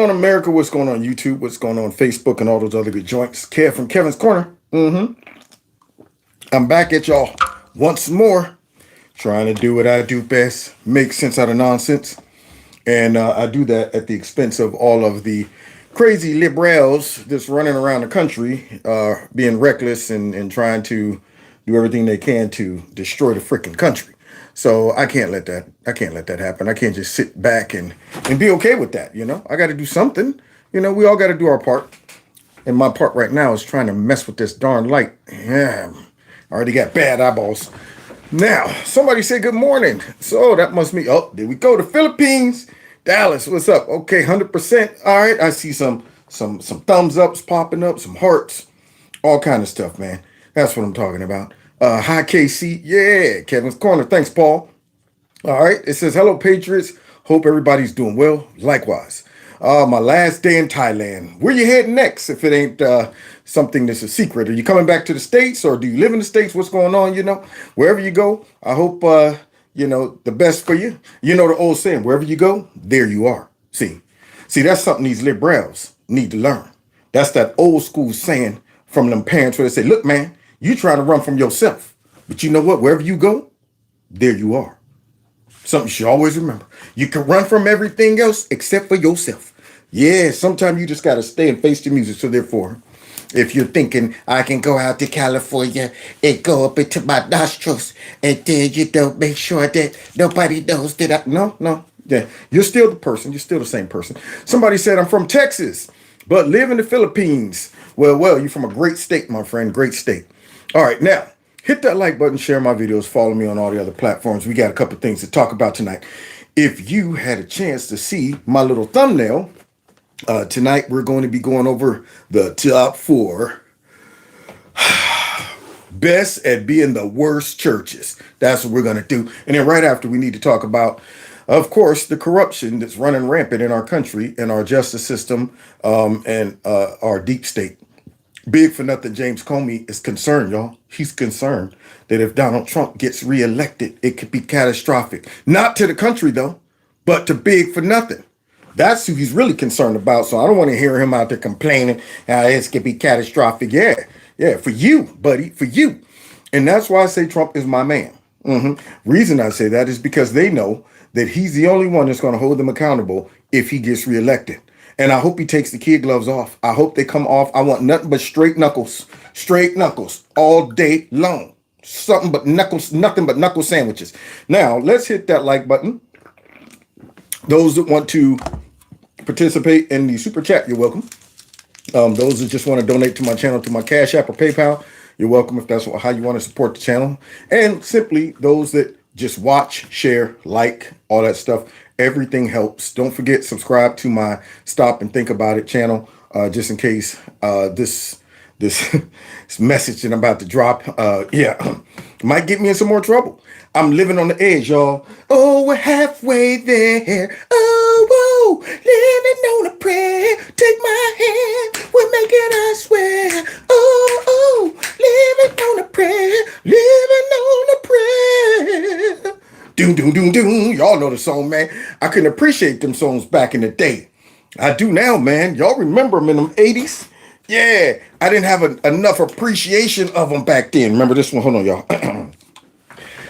on, America? What's going on YouTube? What's going on Facebook and all those other good joints? Kev from Kevin's Corner. I'm back at y'all once more, trying to do what I do best, make sense out of nonsense. And I do that at the expense of all of the crazy liberals just running around the country, being reckless and trying to do everything they can to destroy the freaking country. So I can't let that. I can't let that happen. I can't just sit back and be okay with that. I got to do something. We all got to do our part. And my part right now is trying to mess with this darn light. Yeah, I already got bad eyeballs. Now, somebody say good morning. So that must mean, oh, there we go. The Philippines. Dallas, what's up? Okay, 100%. All right, I see some thumbs ups popping up, some hearts, all kind of stuff, man. That's what I'm talking about. Hi, KC. Yeah, Kevin's Corner. Thanks, Paul. All right, it says, hello, Patriots. Hope everybody's doing well. Likewise. My last day in Thailand. Where you heading next if it ain't something that's a secret? Are you coming back to the States or do you live in the States? What's going on? Wherever you go, I hope, the best for you. You know the old saying, wherever you go, there you are. See, that's something these liberals need to learn. That's that old school saying from them parents where they say, look, man, you trying to run from yourself. But you know what? Wherever you go, there you are. Something you should always remember. You can run from everything else except for yourself. Yeah, sometimes you just got to stay and face the music. So therefore, if you're thinking, I can go out to California and go up into my nostrils and then, make sure that nobody knows that No. Yeah, you're still the person. You're still the same person. Somebody said, I'm from Texas, but live in the Philippines. Well, you're from a great state, my friend. Great state. All right, now. Hit that like button, share my videos, follow me on all the other platforms. We got a couple things to talk about tonight. If you had a chance to see my little thumbnail, tonight we're going to be going over the top 4 best at being the worst churches. That's what we're going to do. And then right after, we need to talk about, of course, the corruption that's running rampant in our country, in our justice system, and our deep state. Big for nothing, James Comey is concerned, y'all. He's concerned that if Donald Trump gets reelected, it could be catastrophic. Not to the country, though, but to Big for nothing. That's who he's really concerned about. So I don't want to hear him out there complaining, it could be catastrophic. Yeah, for you, buddy, for you. And that's why I say Trump is my man. Reason I say that is because they know that he's the only one that's going to hold them accountable if he gets reelected. And I hope he takes the kid gloves off. I hope they come off. I want nothing but straight knuckles all day long. Something but knuckles, nothing but knuckle sandwiches. Now, let's hit that like button. Those that want to participate in the super chat, you're welcome. Those that just want to donate to my channel, to my Cash App or PayPal, you're welcome if that's how you want to support the channel. And simply those that just watch, share, like, all that stuff. Everything helps. Don't forget, subscribe to my Stop and Think About It channel, just in case this message that I'm about to drop, might get me in some more trouble. I'm living on the edge, y'all. Oh, we're halfway there. Oh, whoa, living on a prayer. Take my hand, we're making I swear. Oh, living on a prayer, living on a prayer. Doom, doom, doom, doom. Y'all know the song, man. I couldn't appreciate them songs back in the day. I do now, man. Y'all remember them in them 80s? Yeah, I didn't have enough appreciation of them back then. Remember this one? Hold on, y'all.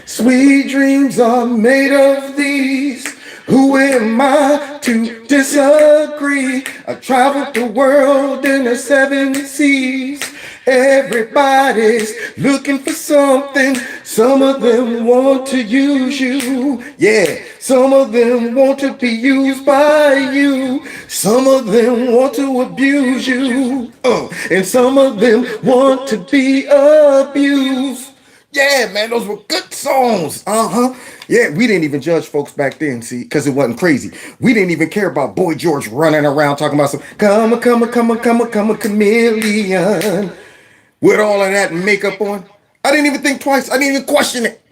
Sweet dreams are made of these. Who am I to disagree? I traveled the world in the 7 seas. Everybody's looking for something. Some of them want to use you. Yeah, some of them want to be used by you. Some of them want to abuse you. And some of them want to be abused. Yeah, man, those were good songs. Yeah, we didn't even judge folks back then, see, because it wasn't crazy. We didn't even care about Boy George running around talking about some come a chameleon with all of that makeup on. I didn't even think twice. I didn't even question it.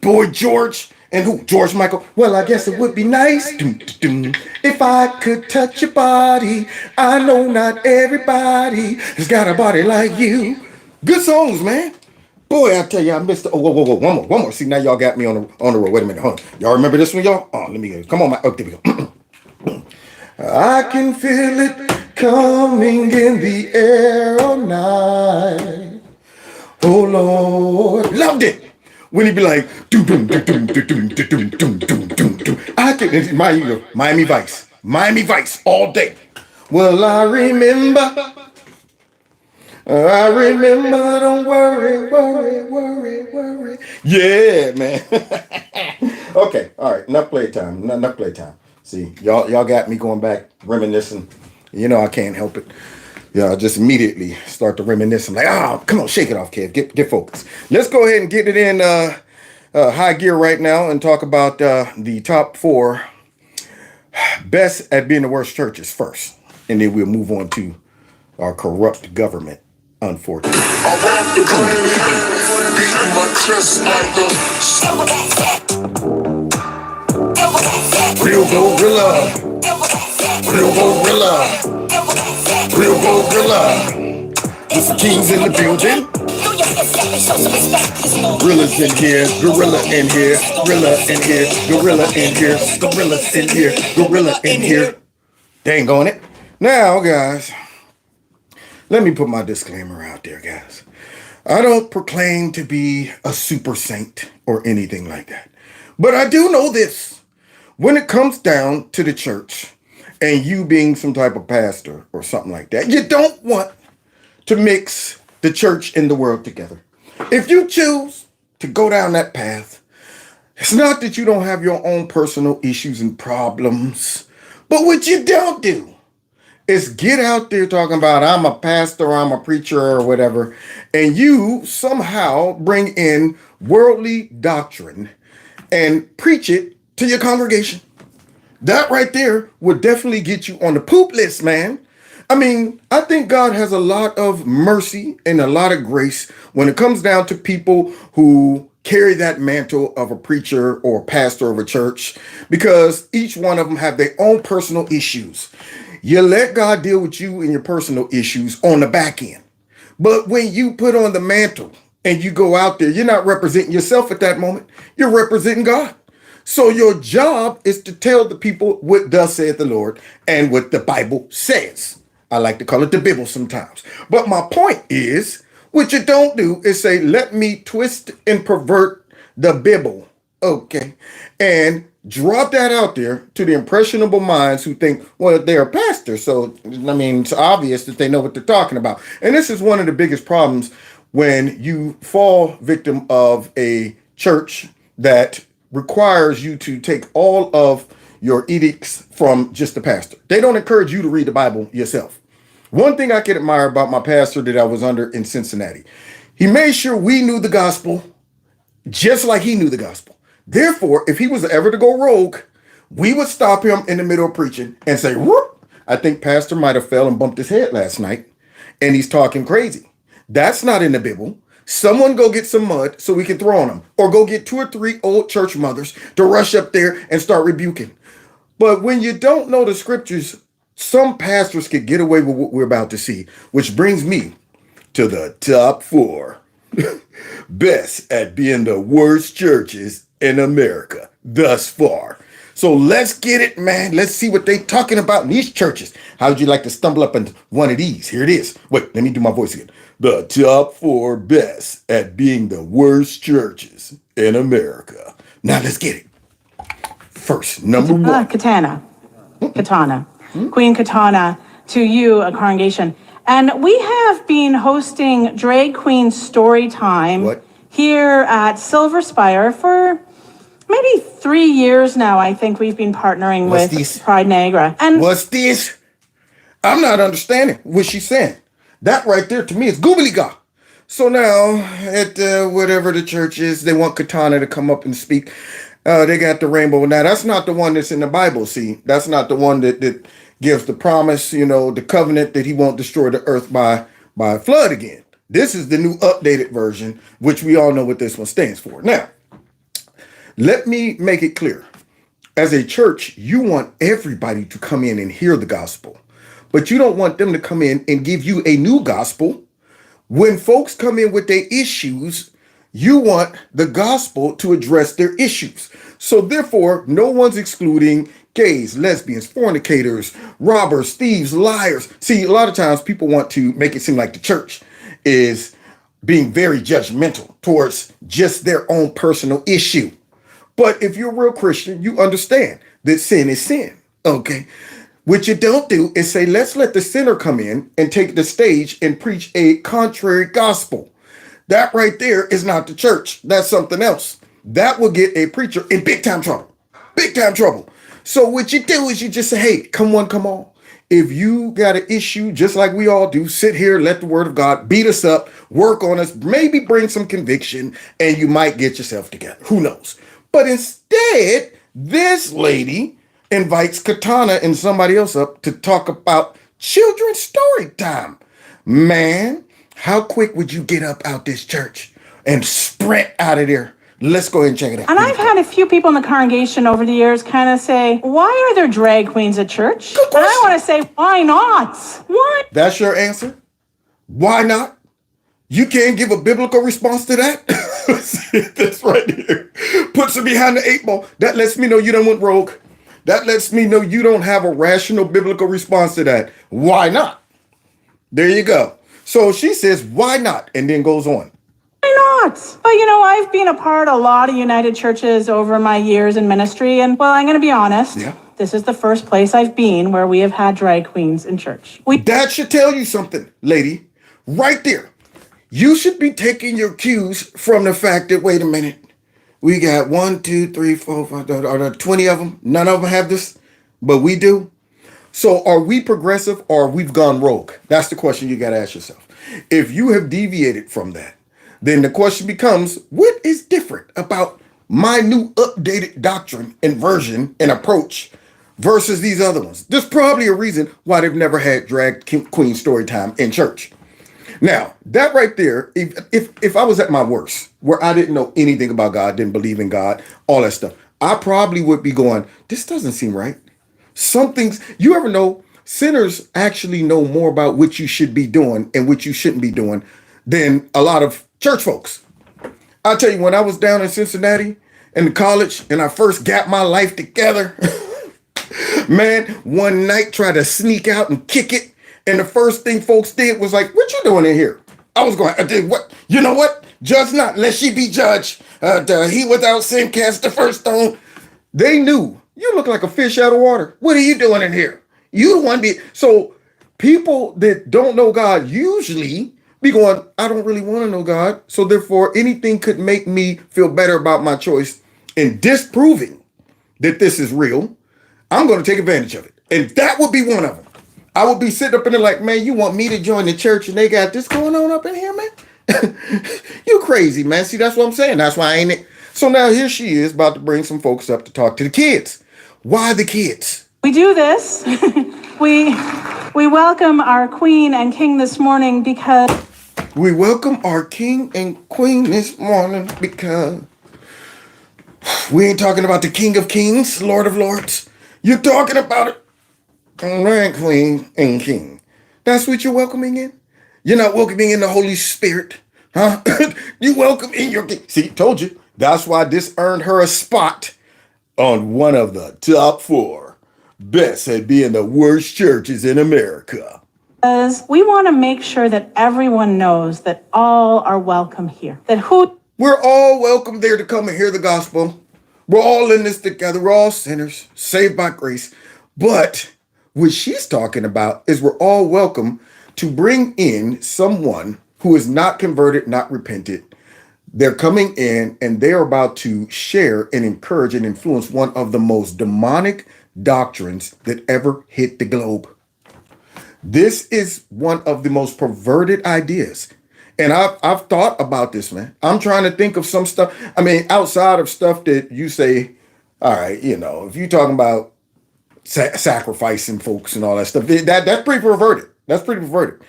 Boy George and who? George Michael. Well, I guess it would be nice if I could touch your body. I know not everybody has got a body like you. Good songs, man. Boy, I tell you, I missed. Oh, whoa, one more. See, now y'all got me on the road. Wait a minute, hold on. Y'all remember this one, y'all? Oh, let me go. Come on, there we go. I can feel it coming in the air all night. Oh Lord, loved it when he be like, doom doom doom doom doom doom doom doom doom doom doom. I can Miami Vice, Miami Vice all day. Well, I remember. Don't worry, worry, worry, worry. Yeah, man. Okay, all right. Enough playtime. Enough playtime. See, y'all got me going back, reminiscing. You know I can't help it. Yeah, I just immediately start to reminisce. I'm like, come on, shake it off, kid. Get focused. Let's go ahead and get it in high gear right now and talk about the top 4 best at being the worst churches first, and then we'll move on to our corrupt government. Unfortunately. Real gorilla. Real gorilla. Real gorilla. It's the kings in the building. Gorillas in here, gorilla in here, gorilla in here, gorilla in here, gorillas in here, gorilla in here. Dang on it. Now, guys, let me put my disclaimer out there, guys. I don't proclaim to be a super saint or anything like that. But I do know this. When it comes down to the church and you being some type of pastor or something like that, you don't want to mix the church and the world together. If you choose to go down that path, it's not that you don't have your own personal issues and problems, but what you don't do is get out there talking about I'm a pastor, I'm a preacher or whatever, and you somehow bring in worldly doctrine and preach it to your congregation. That right there would definitely get you on the poop list, man. I mean, I think God has a lot of mercy and a lot of grace when it comes down to people who carry that mantle of a preacher or pastor of a church, because each one of them have their own personal issues. You let God deal with you and your personal issues on the back end. But when you put on the mantle and you go out there, you're not representing yourself at that moment. You're representing God. So your job is to tell the people what thus saith the Lord and what the Bible says. I like to call it the Bible sometimes. But my point is, what you don't do is say, let me twist and pervert the Bible. Okay. And drop that out there to the impressionable minds who think, well, they're a pastor. So, I mean, it's obvious that they know what they're talking about. And this is one of the biggest problems when you fall victim of a church that requires you to take all of your edicts from just the pastor. They don't encourage you to read the Bible yourself. One thing I can admire about my pastor that I was under in Cincinnati, he made sure we knew the gospel just like he knew the gospel. Therefore, if he was ever to go rogue, we would stop him in the middle of preaching and say, whoop, I think pastor might have fell and bumped his head last night and he's talking crazy. That's not in the Bible. Someone go get some mud so we can throw on him, or go get 2 or 3 old church mothers to rush up there and start rebuking. But when you don't know the scriptures, some pastors could get away with what we're about to see, which brings me to the top 4 best at being the worst churches in America thus far. So let's get it, man. Let's see what they talking about in these churches. How would you like to stumble up into one of these? Here it is. Wait, let me do my voice again. The top 4 best at being the worst churches in America. Now let's get it. First, number 1. Katana. Queen Katana, to you, a congregation. And we have been hosting Drag Queen Story Time here at Silver Spire for maybe 3 years now. I think we've been partnering with Pride Niagara. And what's this? I'm not understanding what she's saying. That right there to me is goobly-gah. So now at whatever the church is, they want Katana to come up and speak. They got the rainbow. Now, that's not the one that's in the Bible, see? That's not the one that gives the promise, the covenant that he won't destroy the earth by flood again. This is the new updated version, which we all know what this one stands for. Now, let me make it clear. As a church, you want everybody to come in and hear the gospel, but you don't want them to come in and give you a new gospel. When folks come in with their issues, you want the gospel to address their issues. So therefore, no one's excluding gays, lesbians, fornicators, robbers, thieves, liars. See, a lot of times people want to make it seem like the church is being very judgmental towards just their own personal issue. But if you're a real Christian, you understand that sin is sin. Okay. What you don't do is say, let's let the sinner come in and take the stage and preach a contrary gospel. That right there is not the church. That's something else. That will get a preacher in big time trouble. Big time trouble. So what you do is you just say, hey, come on, come on. If you got an issue, just like we all do, sit here, let the word of God beat us up, work on us, maybe bring some conviction, and you might get yourself together. Who knows? But instead, this lady invites Katana and somebody else up to talk about children's story time. Man, how quick would you get up out this church and sprint out of there? Let's go ahead and check it out. And I've had a few people in the congregation over the years kind of say, why are there drag queens at church? And I want to say, why not? Why? That's your answer? Why not? You can't give a biblical response to that? That's right here. Puts it behind the 8 ball. That lets me know you done went rogue. That lets me know you don't have a rational biblical response to that. Why not? There you go. So she says, why not? And then goes on. Why not? But I've been a part of a lot of United churches over my years in ministry. And well, I'm going to be honest. Yeah. This is the first place I've been where we have had drag queens in church. That should tell you something, lady. Right there. You should be taking your cues from the fact that, wait a minute, we got 1, 2, 3, 4, 5, are there 20 of them? None of them have this, but we do. So are we progressive or we've gone rogue? That's the question you got to ask yourself. If you have deviated from that, then the question becomes, what is different about my new updated doctrine and version and approach versus these other ones? There's probably a reason why they've never had drag queen story time in church. Now, that right there, if I was at my worst, where I didn't know anything about God, didn't believe in God, all that stuff, I probably would be going, this doesn't seem right. Something's, you ever know, sinners actually know more about what you should be doing and what you shouldn't be doing than a lot of church folks. I'll tell you, when I was down in Cincinnati in college and I first got my life together, man, one night tried to sneak out and kick it. And the first thing folks did was like, what you doing in here? I was going, I did what? You know what? Judge not, lest she be judged. He without sin cast the first stone. They knew, you look like a fish out of water. What are you doing in here? You the one be. So people that don't know God usually be going, I don't really want to know God. So therefore, anything could make me feel better about my choice in disproving that this is real. I'm going to take advantage of it. And that would be one of them. I would be sitting up in there like, man, you want me to join the church and they got this going on up in here, man? You crazy, man. See, that's what I'm saying. That's why I ain't it. So now here she is about to bring some folks up to talk to the kids. Why the kids? We do this. we welcome our queen and king this morning because... We welcome our king and queen this morning because we ain't talking about the King of Kings, Lord of Lords. You're talking about it. Right, queen and king. That's what you're welcoming in? You're not welcoming in the Holy Spirit, huh? You welcome in your king. See, told you. That's why this earned her a spot on one of the top 4 best at being the worst churches in America. Because we want to make sure that everyone knows that all are welcome here. We're all welcome there to come and hear the gospel. We're all in this together. We're all sinners, saved by grace. But what she's talking about is we're all welcome to bring in someone who is not converted, not repented. They're coming in and they're about to share and encourage and influence one of the most demonic doctrines that ever hit the globe. This is one of the most perverted ideas. And I've thought about this, man. I'm trying to think of some stuff. I mean, outside of stuff that you say, all right, if you're talking about sacrificing folks and all that stuff, that's pretty perverted. That's pretty perverted.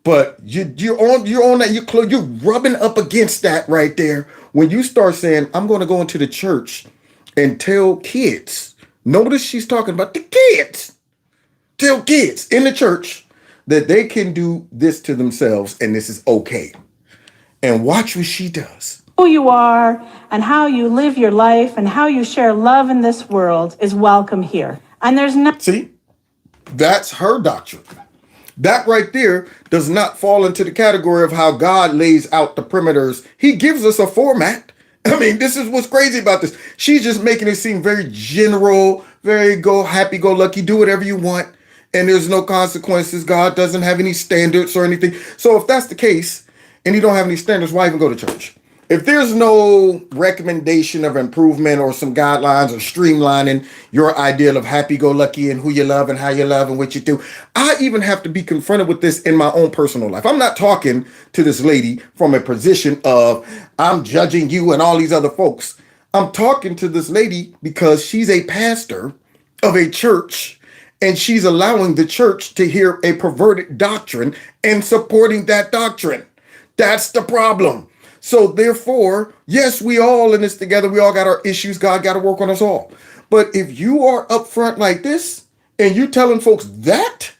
But you're on that. You're rubbing up against that right there when you start saying, I'm going to go into the church and tell kids. Notice she's talking about the kids. Tell kids in the church that they can do this to themselves and this is okay. And watch what she does. Who you are and how you live your life and how you share love in this world is welcome here. And there's no. See, that's her doctrine. That right there does not fall into the category of how God lays out the perimeters. He gives us a format. I mean, this is what's crazy about this. She's just making it seem very general, very happy-go-lucky, do whatever you want, and there's no consequences. God doesn't have any standards or anything. So if that's the case, and you don't have any standards, why even go to church? If there's no recommendation of improvement or some guidelines or streamlining your ideal of happy-go-lucky and who you love and how you love and what you do, I even have to be confronted with this in my own personal life. I'm not talking to this lady from a position of I'm judging you and all these other folks. I'm talking to this lady because she's a pastor of a church and she's allowing the church to hear a perverted doctrine and supporting that doctrine. That's the problem. So therefore, yes, we all in this together. We all got our issues. God got to work on us all. But if you are upfront like this and you telling folks that,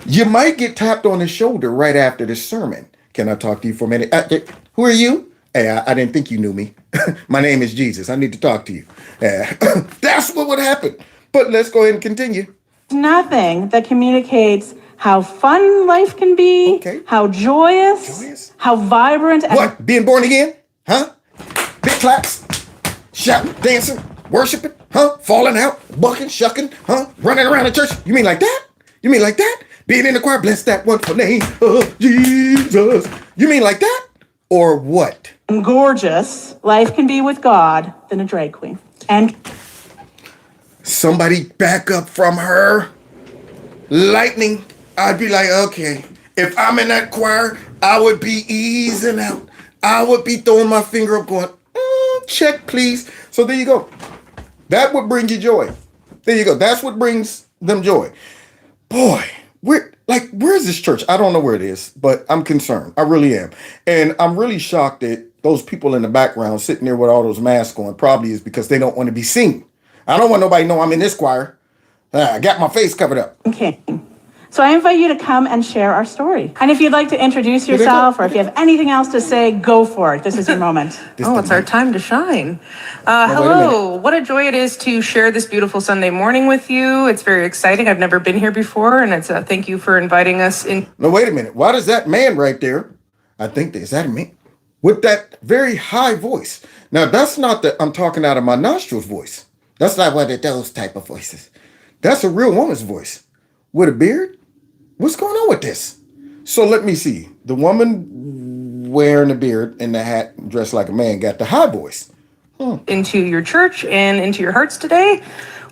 you might get tapped on the shoulder right after this sermon. Can I talk to you for a minute? Who are you? Hey, I didn't think you knew me. My name is Jesus. I need to talk to you. That's what would happen. But let's go ahead and continue. Nothing that communicates how fun life can be, how joyous, how vibrant. What? Being born again? Huh? Big claps, shouting, dancing, worshiping, huh? Falling out, bucking, shucking, huh? Running around the church. You mean like that? You mean like that? Being in the choir, bless that wonderful name of Jesus. You mean like that? Or what? Gorgeous life can be with God than a drag queen. And somebody back up from her. Lightning. I'd be like, okay, if I'm in that choir, I would be easing out. I would be throwing my finger up going, check, please. So there you go. That would bring you joy. There you go. That's what brings them joy. Boy, where's this church? I don't know where it is, but I'm concerned. I really am. And I'm really shocked that those people in the background sitting there with all those masks on probably is because they don't want to be seen. I don't want nobody to know I'm in this choir. I got my face covered up. Okay. So I invite you to come and share our story. And if you'd like to introduce yourself or if you have anything else to say, go for it. This is your moment. It's our time to shine. Hello. What a joy it is to share this beautiful Sunday morning with you. It's very exciting. I've never been here before, and it's thank you for inviting us in. No, wait a minute. Why does that man right there, is that a man? With that very high voice. Now, that's not that I'm talking out of my nostrils voice. That's not one of those type of voices. That's a real woman's voice. With a beard? What's going on with this? So let me see. The woman wearing the beard and the hat, dressed like a man, got the high voice. Into your church and into your hearts today.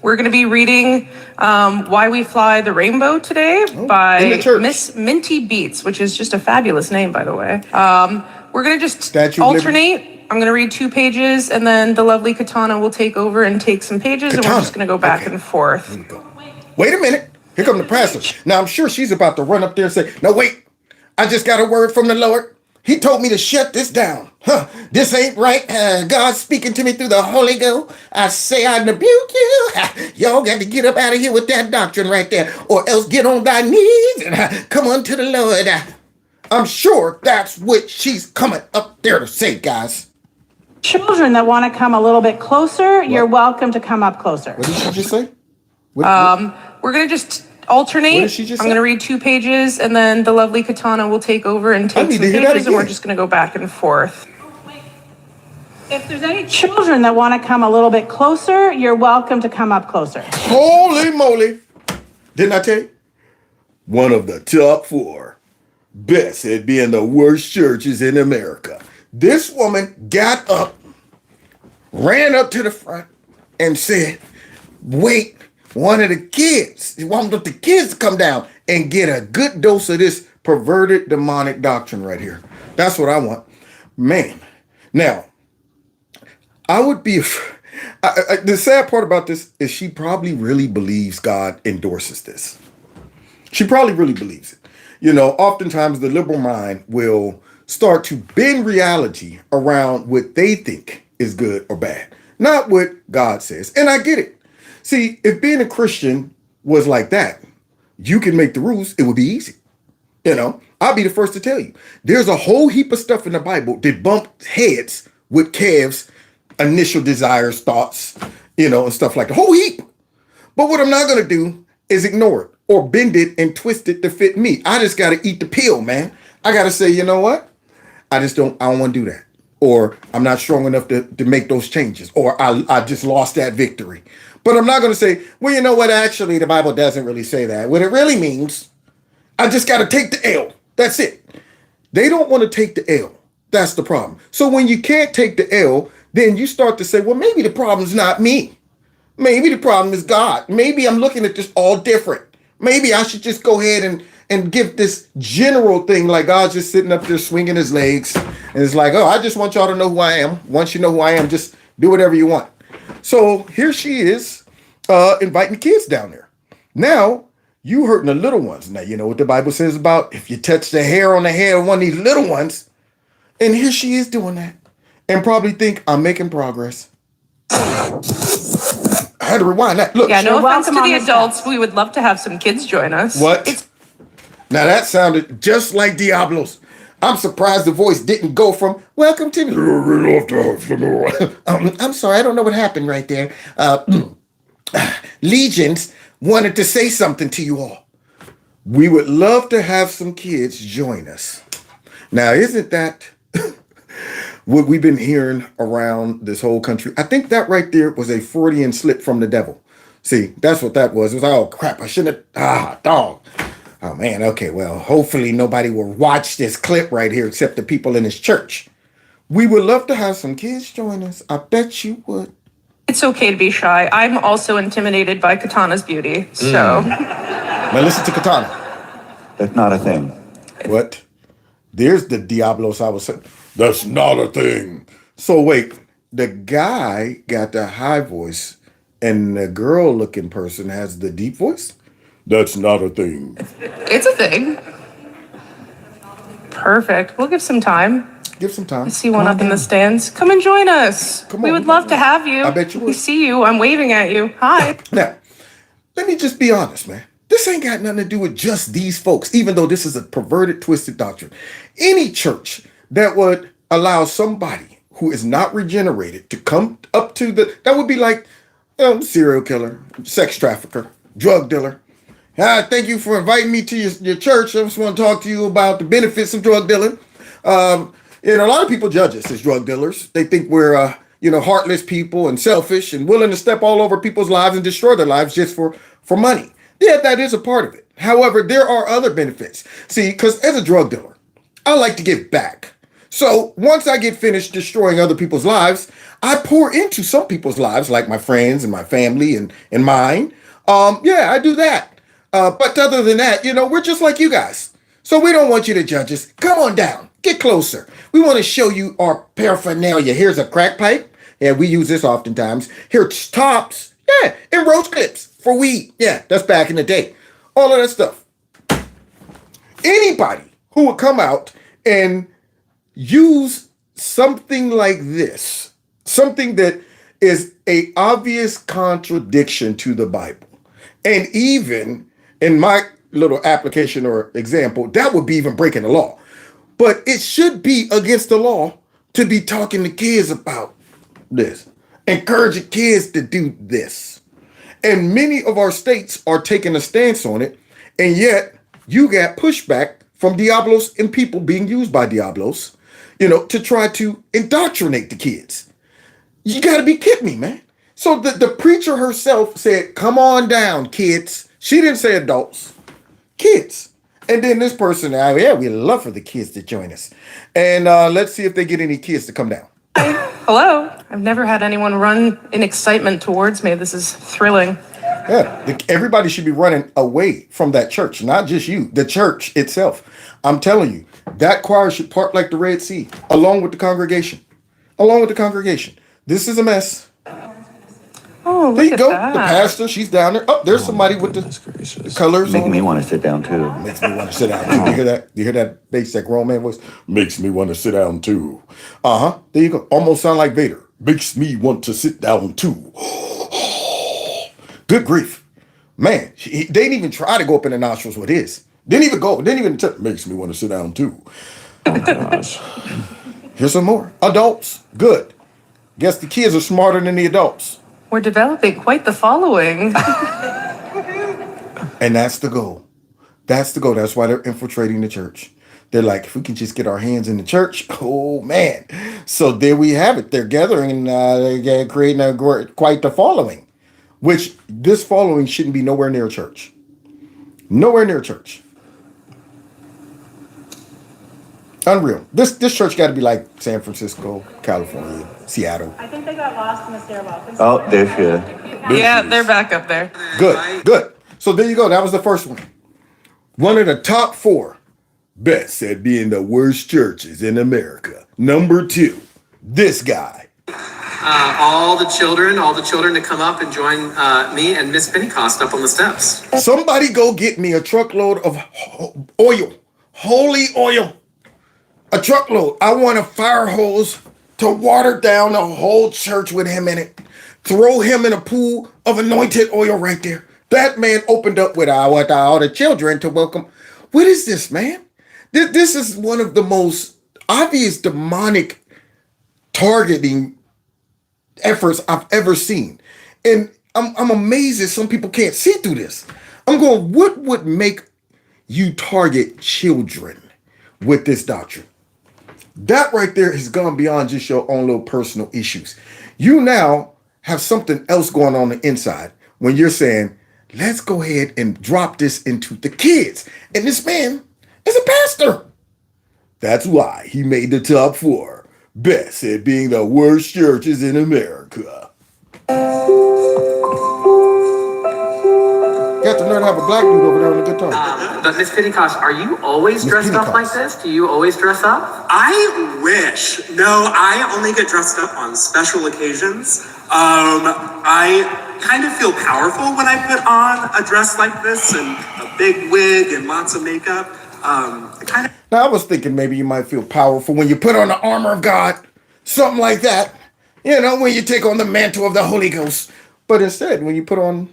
We're going to be reading Why We Fly the Rainbow today by Miss Minty Beats, which is just a fabulous name, by the way. We're going to just alternate. I'm going to read 2 pages, and then the lovely Katana will take over and take some pages, and we're just going to go back and forth. Here we go. Wait a minute. Here come the pastor. Now, I'm sure she's about to run up there and say, no, wait. I just got a word from the Lord. He told me to shut this down. This ain't right. God's speaking to me through the Holy Ghost. I say I rebuke you. Y'all got to get up out of here with that doctrine right there, or else get on thy knees and come unto the Lord. I'm sure that's what she's coming up there to say, guys. Children that want to come a little bit closer, you're welcome to come up closer. What did she just say? We're going to just alternate. I'm going to read 2 pages, and then the lovely Katana will take over and take some pages, and we're just going to go back and forth. If there's any children that want to come a little bit closer, you're welcome to come up closer. Holy moly. Didn't I tell you? One of the top 4 best at being the worst churches in America. This woman got up, ran up to the front, and said, wait. One of the kids to come down and get a good dose of this perverted demonic doctrine right here. That's what I want. Man. Now, I would be, the sad part about this is she probably really believes God endorses this. She probably really believes it. You know, oftentimes the liberal mind will start to bend reality around what they think is good or bad, not what God says. And I get it. See, if being a Christian was like that, you can make the rules, it would be easy. You know, I'll be the first to tell you. There's a whole heap of stuff in the Bible that bumped heads with Kev's initial desires, thoughts, and stuff like that. Whole heap. But what I'm not going to do is ignore it or bend it and twist it to fit me. I just got to eat the pill, man. I got to say, you know what? I don't want to do that. Or I'm not strong enough to make those changes. Or I just lost that victory. But I'm not going to say, well, you know what? Actually, the Bible doesn't really say that. What it really means, I just got to take the L. That's it. They don't want to take the L. That's the problem. So when you can't take the L, then you start to say, well, maybe the problem's not me. Maybe the problem is God. Maybe I'm looking at this all different. Maybe I should just go ahead and give this general thing like God's just sitting up there swinging his legs. And it's like, oh, I just want y'all to know who I am. Once you know who I am, just do whatever you want. So here she is inviting kids down there. Now, you hurting the little ones. Now, you know what the Bible says about if you touch the hair on the head of one of these little ones. And here she is doing that. And probably think I'm making progress. I had to rewind that. Look, yeah, no offense to the adults. We would love to have some kids join us. What? Now that sounded just like Diablo's. I'm surprised the voice didn't go from "Welcome to me." I'm sorry, I don't know what happened right there. Legions wanted to say something to you all. We would love to have some kids join us. Now, isn't that what we've been hearing around this whole country? I think that right there was a Freudian slip from the devil. See, that's what that was. It was, oh, crap, I shouldn't have, dog. Oh, man, okay, well, hopefully nobody will watch this clip right here except the people in this church. We would love to have some kids join us. I bet you would. It's okay to be shy. I'm also intimidated by Katana's beauty, so. Now listen to Katana. That's not a thing. What? There's the Diablos I was saying. That's not a thing. So wait, the guy got the high voice and the girl-looking person has the deep voice? That's not a thing. It's a thing. Perfect. We'll give some time. Give some time. I see one up in the stands. Come and join us. We would love to have you. I bet you would. We see you. I'm waving at you. Hi. Now, let me just be honest, man. This ain't got nothing to do with just these folks, even though this is a perverted, twisted doctrine. Any church that would allow somebody who is not regenerated to come up to that would be like serial killer, sex trafficker, drug dealer. Thank you for inviting me to your church. I just want to talk to you about the benefits of drug dealing. A lot of people judge us as drug dealers. They think we're, heartless people and selfish and willing to step all over people's lives and destroy their lives just for money. Yeah, that is a part of it. However, there are other benefits. See, because as a drug dealer, I like to give back. So once I get finished destroying other people's lives, I pour into some people's lives, like my friends and my family and mine. I do that. But other than that, we're just like you guys. So we don't want you to judge us. Come on down. Get closer. We want to show you our paraphernalia. Here's a crack pipe. Yeah, we use this oftentimes. Here's tops. Yeah, and roach clips for weed. Yeah, that's back in the day. All of that stuff. Anybody who would come out and use something like this, something that is a obvious contradiction to the Bible, and even in my little application or example, that would be even breaking the law. But it should be against the law to be talking to kids about this, encouraging kids to do this. And many of our states are taking a stance on it, and yet you got pushback from Diablos and people being used by Diablos, to try to indoctrinate the kids. You got to be kidding me, man. So the preacher herself said, come on down, kids. She didn't say adults, kids. And then this person, we'd love for the kids to join us. And let's see if they get any kids to come down. Hello. I've never had anyone run in excitement towards me. This is thrilling. Yeah, everybody should be running away from that church, not just you, the church itself. I'm telling you, that choir should part like the Red Sea, along with the congregation. This is a mess. Oh, there you go. That. The pastor, she's down there. Oh, there's somebody with the colors. Making me want to sit down too. Makes me want to sit down. You hear that? You hear that bass, that grown man voice? Makes me want to sit down too. There you go. Almost sound like Vader. Makes me want to sit down too. Good grief, man! They didn't even try to go up in the nostrils with his. Didn't even. Makes me want to sit down too. Oh gosh. Here's some more. Adults, good. Guess the kids are smarter than the adults. We're developing quite the following. And that's the goal. That's the goal. That's why they're infiltrating the church. They're like, if we can just get our hands in the church, oh man. So there we have it. They're gathering and they're creating quite the following, which this following shouldn't be nowhere near a church. Nowhere near a church. Unreal. This church got to be like San Francisco, California, Seattle. I think they got lost in the stairwell. Oh, there she is. Yeah, they're back up there. Good. So there you go. That was the first one. One of the top 4 best at being the worst churches in America. Number 2, this guy. All the children to come up and join me and Miss Pentecost up on the steps. Somebody go get me a truckload of oil, holy oil. A truckload. I want a fire hose to water down the whole church with him in it. Throw him in a pool of anointed oil right there. That man opened up with, I want all the children to welcome. What is this, man? This is one of the most obvious demonic targeting efforts I've ever seen. And I'm amazed that some people can't see through this. I'm going, what would make you target children with this doctrine? That right there has gone beyond just your own little personal issues. You now have something else going on the inside when you're saying, let's go ahead and drop this into the kids. And this man is a pastor. That's why he made the top 4 best at being the worst churches in America. Got to learn to have a black dude over there on the guitar. But Miss Pentecost, are you always dressed up like this? Do you always dress up? I wish. No, I only get dressed up on special occasions. I kind of feel powerful when I put on a dress like this and a big wig and lots of makeup. Now, I was thinking maybe you might feel powerful when you put on the armor of God, something like that. You know, when you take on the mantle of the Holy Ghost. But instead, when you put on,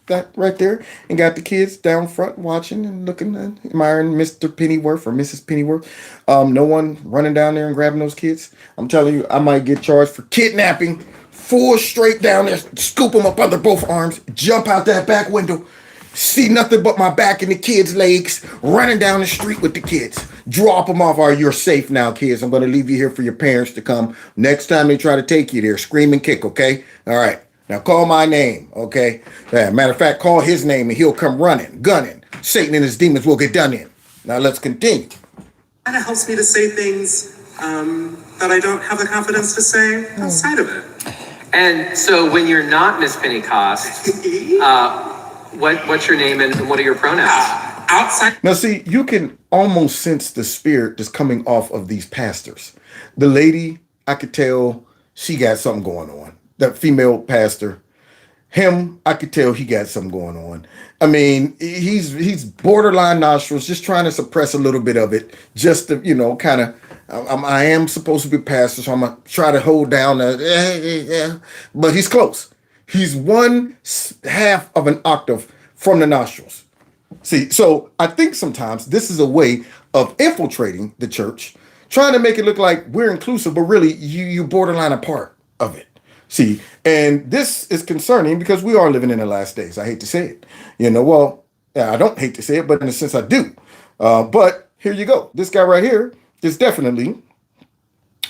that right there and got the kids down front watching and looking and admiring Mr. Pennyworth or Mrs. Pennyworth. No one running down there and grabbing those kids. I'm telling you, I might get charged for kidnapping. Full straight down there, scoop them up under both arms, jump out that back window, see nothing but my back and the kids' legs, running down the street with the kids. Drop them off. All right, you're safe now, kids. I'm going to leave you here for your parents to come. Next time they try to take you there, scream and kick, okay? All right. Now call my name, okay? Matter of fact, call his name and he'll come running, gunning. Satan and his demons will get done in. Now let's continue. Kind of helps me to say things that I don't have the confidence to say outside of it. And so when you're not Miss Pentecost, what's your name and what are your pronouns? Outside. Now see, you can almost sense the spirit that's coming off of these pastors. The lady, I could tell she got something going on. That female pastor, him, I could tell he got something going on. I mean, he's borderline nostrils, just trying to suppress a little bit of it, just to, kind of, I am supposed to be pastor, so I'm going to try to hold down but he's close. He's 1/2 of an octave from the nostrils. See, so I think sometimes this is a way of infiltrating the church, trying to make it look like we're inclusive, but really you borderline a part of it. See, and this is concerning because we are living in the last days. I hate to say it. I don't hate to say it, but in a sense I do. But here you go. This guy right here is definitely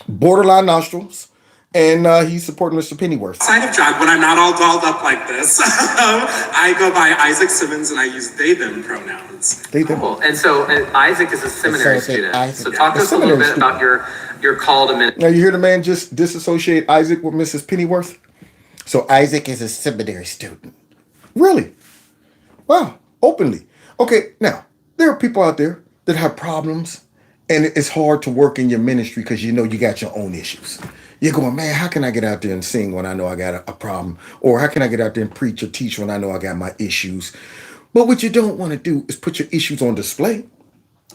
borderline nostrils, and he's supporting Mr. Pennyworth. Outside of drag, when I'm not all dolled up like this, I go by Isaac Simmons and I use they, them pronouns. They, them. Cool. And so Isaac is a seminary student. So talk to us a little bit about your call to ministry. Now you hear the man just disassociate Isaac with Mrs. Pennyworth? So Isaac is a seminary student. Really? Wow. Openly. Okay, now, there are people out there that have problems, and it's hard to work in your ministry because you got your own issues. You're going, man, how can I get out there and sing when I know I got a problem? Or how can I get out there and preach or teach when I know I got my issues? But what you don't want to do is put your issues on display.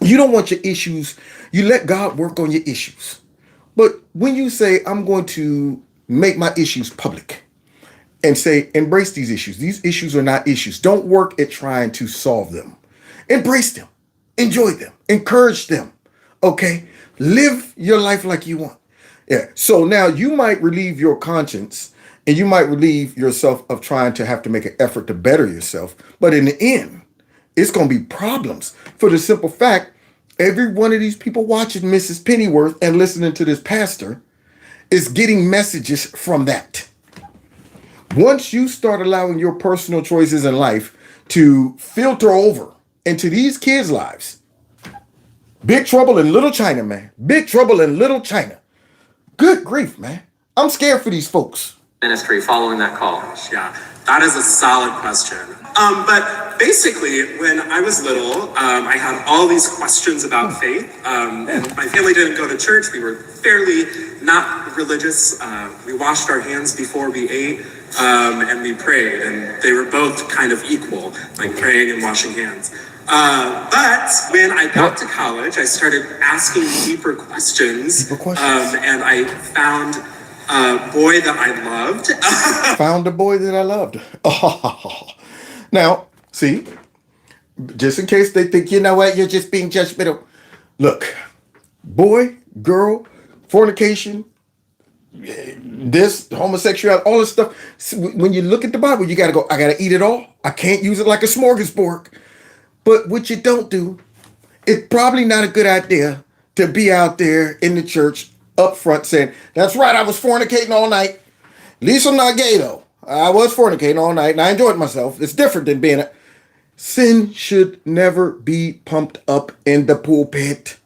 You don't want your issues. You let God work on your issues. But when you say, I'm going to make my issues public and say, embrace these issues are not issues. Don't work at trying to solve them. Embrace them. Enjoy them. Encourage them. Okay? Live your life like you want. Yeah. So now you might relieve your conscience And you might relieve yourself of trying to have to make an effort to better yourself. But in the end, it's going to be problems for the simple fact every one of these people watching Mrs. Pennyworth and listening to this pastor is getting messages from that. Once you start allowing your personal choices in life to filter over into these kids' lives, big trouble in Little China, man. Big trouble in Little China. Good grief, man. I'm scared for these folks. Ministry following that call. Yeah, that is a solid question. But basically, when I was little, I had all these questions about faith. And my family didn't go to church. We were fairly not religious. We washed our hands before we ate, and we prayed. And they were both kind of equal, like praying and washing hands. But when I got to college, I started asking deeper questions. And I found a boy that I loved. Found a boy that I loved. Now, see, just in case they think, you know what, you're just being judgmental. Look, boy, girl, fornication, this, homosexuality, all this stuff. When you look at the Bible, you got to go, I got to eat it all. I can't use it like a smorgasbord. But what you don't do, it's probably not a good idea to be out there in the church up front saying, that's right, I was fornicating all night. At least I'm not gay, though. I was fornicating all night, and I enjoyed myself. It's different than being Sin should never be pumped up in the pulpit.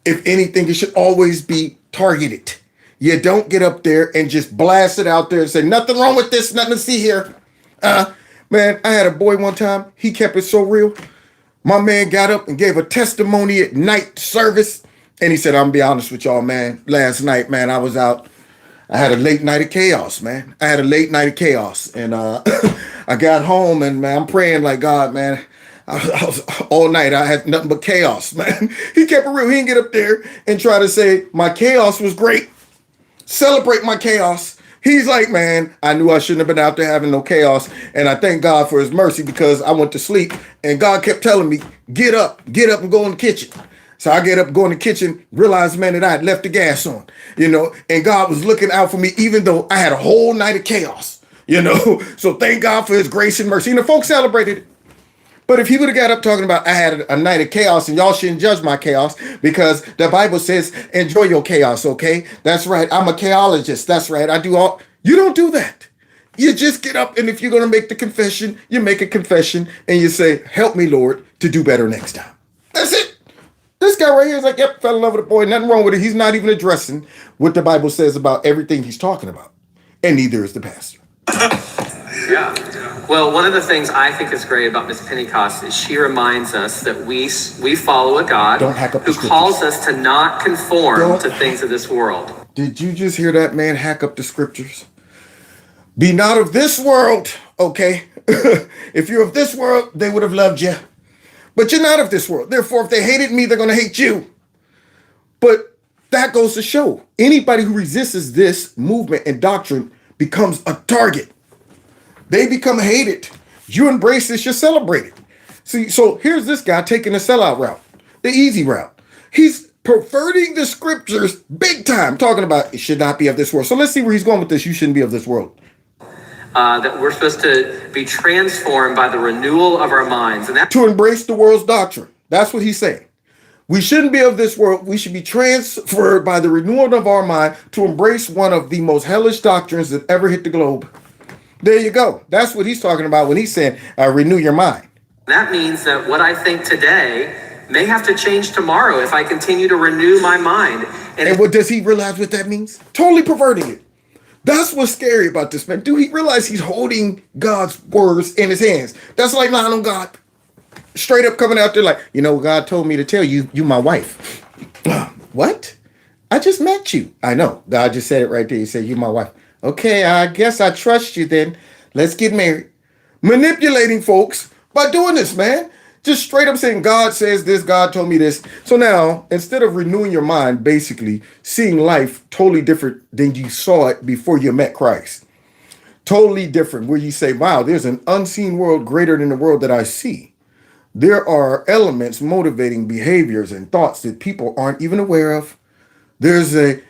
If anything, it should always be targeted. You don't get up there and just blast it out there and say, nothing wrong with this, nothing to see here. Man, I had a boy one time. He kept it so real. My man got up and gave a testimony at night service. And he said, I'm gonna be honest with y'all, man. Last night, man, I was out. I had a late night of chaos, man. And I got home and, man, I'm praying like, God, man, I was all night. I had nothing but chaos, man. He kept it real. He didn't get up there and try to say my chaos was great. Celebrate my chaos. He's like, man, I knew I shouldn't have been out there having no chaos. And I thank God for his mercy because I went to sleep and God kept telling me, get up and go in the kitchen. So I get up, go in the kitchen, realize, man, that I had left the gas on, and God was looking out for me, even though I had a whole night of chaos, So thank God for his grace and mercy. And the folks celebrated it. But if he would have got up talking about I had a night of chaos and y'all shouldn't judge my chaos because the Bible says enjoy your chaos, okay? That's right. I'm a chaologist. That's right. I do all. You don't do that. You just get up, and if you're going to make the confession, you make a confession and you say, help me, Lord, to do better next time. That's it. This guy right here is like, yep, fell in love with a boy. Nothing wrong with it. He's not even addressing what the Bible says about everything he's talking about. And neither is the pastor. Yeah. Well, one of the things I think is great about Miss Pentecost is she reminds us that we follow a God who calls us to not conform to things of this world. Did you just hear that man hack up the scriptures? Be not of this world, okay? If you're of this world, they would have loved you. But you're not of this world. Therefore, if they hated me, they're going to hate you. But that goes to show anybody who resists this movement and doctrine becomes a target. They become hated. You embrace this, you're celebrated. See, so here's this guy taking the sellout route, the easy route. He's perverting the scriptures big time, talking about it should not be of this world. So let's see where he's going with this. You shouldn't be of this world. That we're supposed to be transformed by the renewal of our minds. And that to embrace the world's doctrine. That's what he's saying. We shouldn't be of this world. We should be transferred by the renewal of our mind to embrace one of the most hellish doctrines that ever hit the globe. There you go. That's what he's talking about when he's saying, renew your mind. That means that what I think today may have to change tomorrow if I continue to renew my mind. And what does he realize what that means? Totally perverting it. That's what's scary about this, man. Do he realize he's holding God's words in his hands? That's like lying on God. Straight up coming out there like, God told me to tell you, you my wife. What? I just met you. I know. God just said it right there. He said, you my wife. Okay, I guess I trust you then. Let's get married. Manipulating folks by doing this, man. Just straight up saying, God says this, God told me this. So now, instead of renewing your mind, basically seeing life totally different than you saw it before you met Christ. Totally different, where you say, wow, there's an unseen world greater than the world that I see. There are elements motivating behaviors and thoughts that people aren't even aware of. There's a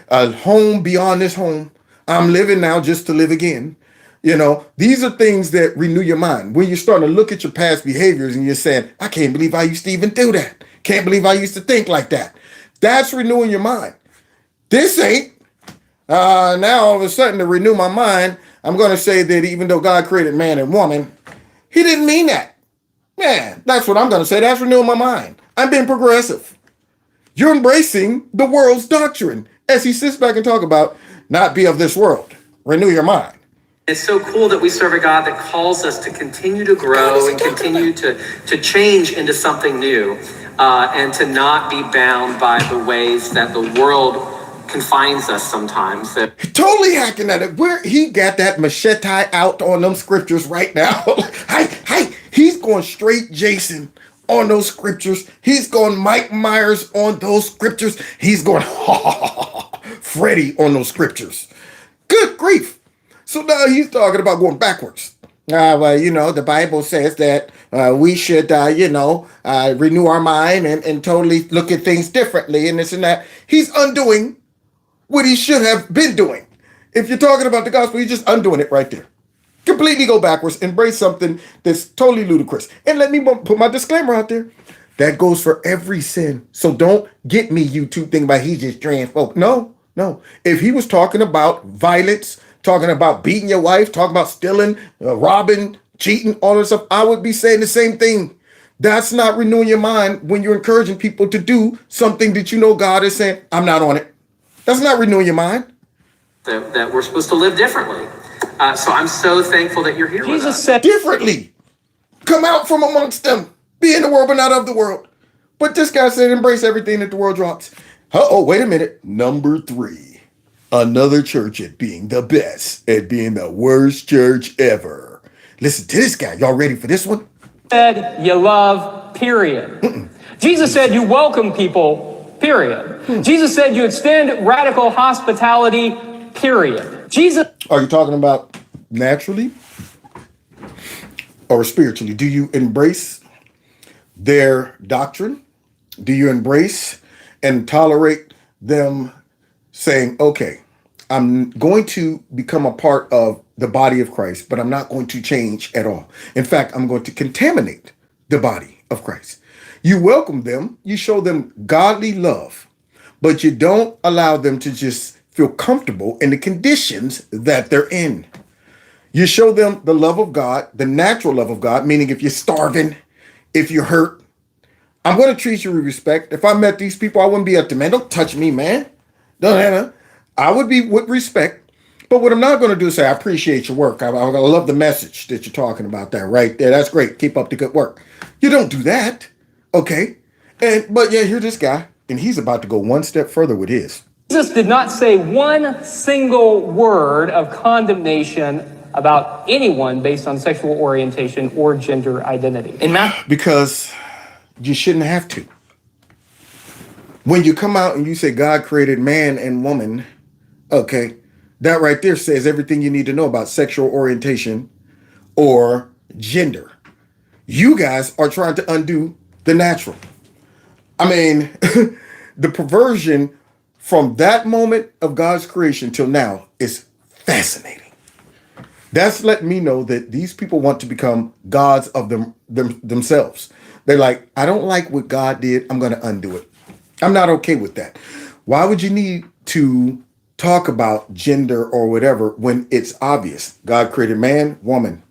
home beyond this home. I'm living now just to live again. These are things that renew your mind. When you're starting to look at your past behaviors and you're saying, I can't believe I used to even do that. Can't believe I used to think like that. That's renewing your mind. This ain't. Now all of a sudden to renew my mind, I'm going to say that even though God created man and woman, he didn't mean that. Man, that's what I'm going to say. That's renewing my mind. I'm being progressive. You're embracing the world's doctrine as he sits back and talk about not be of this world. Renew your mind. It's so cool that we serve a God that calls us to continue to grow and continue to change into something new, and to not be bound by the ways that the world confines us sometimes. Totally hacking at it. Where he got that machete out on them scriptures right now. He's going straight Jason on those scriptures. He's going Mike Myers on those scriptures. He's going Freddie on those scriptures. Good grief. So now he's talking about going backwards. The Bible says that we should, renew our mind and totally look at things differently and this and that. He's undoing what he should have been doing. If you're talking about the gospel, he's just undoing it right there. Completely go backwards, embrace something that's totally ludicrous. And let me put my disclaimer out there. That goes for every sin. So don't get me, YouTube, thinking about he's just transphobic. No. If he was talking about violence, talking about beating your wife, talking about stealing, robbing, cheating, all that stuff, I would be saying the same thing. That's not renewing your mind when you're encouraging people to do something that you know God is saying, I'm not on it. That's not renewing your mind. That we're supposed to live differently. So I'm so thankful that you're here with us. Jesus said differently. Come out from amongst them. Be in the world, but not of the world. But this guy said embrace everything that the world drops. Oh, wait a minute. Number 3. Another church at being the best at being the worst church ever. Listen to this guy. Y'all ready for this one? Said you love, period. Jesus said you welcome people, period. Jesus said you extend radical hospitality, period. Jesus. Are you talking about naturally or spiritually? Do you embrace their doctrine? Do you embrace and tolerate them saying, okay, I'm going to become a part of the body of Christ, but I'm not going to change at all. In fact, I'm going to contaminate the body of Christ. You welcome them, you show them godly love, but you don't allow them to just feel comfortable in the conditions that they're in. You show them the love of God, the natural love of God, meaning if you're starving, if you're hurt, I'm going to treat you with respect. If I met these people, I wouldn't be up to, man, don't touch me, man. Don't. I would be with respect. But what I'm not going to do is say, I appreciate your work. I love the message that you're talking about there, right there. That's great. Keep up the good work. You don't do that. Okay. But yeah, here's this guy, and he's about to go one step further with his. Jesus did not say one single word of condemnation about anyone based on sexual orientation or gender identity. Because you shouldn't have to. When you come out and you say God created man and woman, okay, that right there says everything you need to know about sexual orientation or gender. You guys are trying to undo the natural. I mean, the perversion from that moment of God's creation till now is fascinating. That's letting me know that these people want to become gods of themselves. They're like, I don't like what God did. I'm going to undo it. I'm not okay with that. Why would you need to talk about gender or whatever when it's obvious? God created man, woman.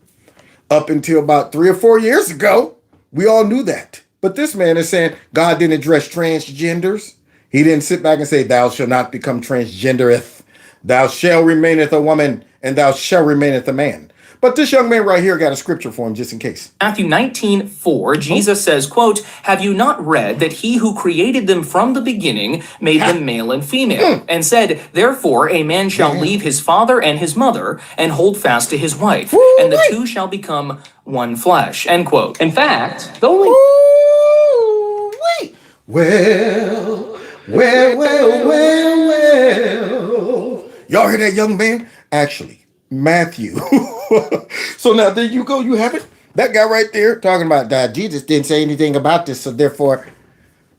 Up until about 3 or 4 years ago, we all knew that. But this man is saying God didn't address transgenders. He didn't sit back and say, thou shalt not become transgendereth. Thou shalt remaineth a woman, and thou shalt remaineth a man. But this young man right here got a scripture for him just in case. Matthew 19:4, Jesus says, quote, have you not read that he who created them from the beginning made them male and female, and said, therefore a man shall leave his father and his mother and hold fast to his wife, and the two shall become one flesh, end quote. In fact, the only... Well. Y'all hear that, young man? Actually, Matthew. So now there you go. You have it. That guy right there talking about that. Jesus didn't say anything about this. So therefore,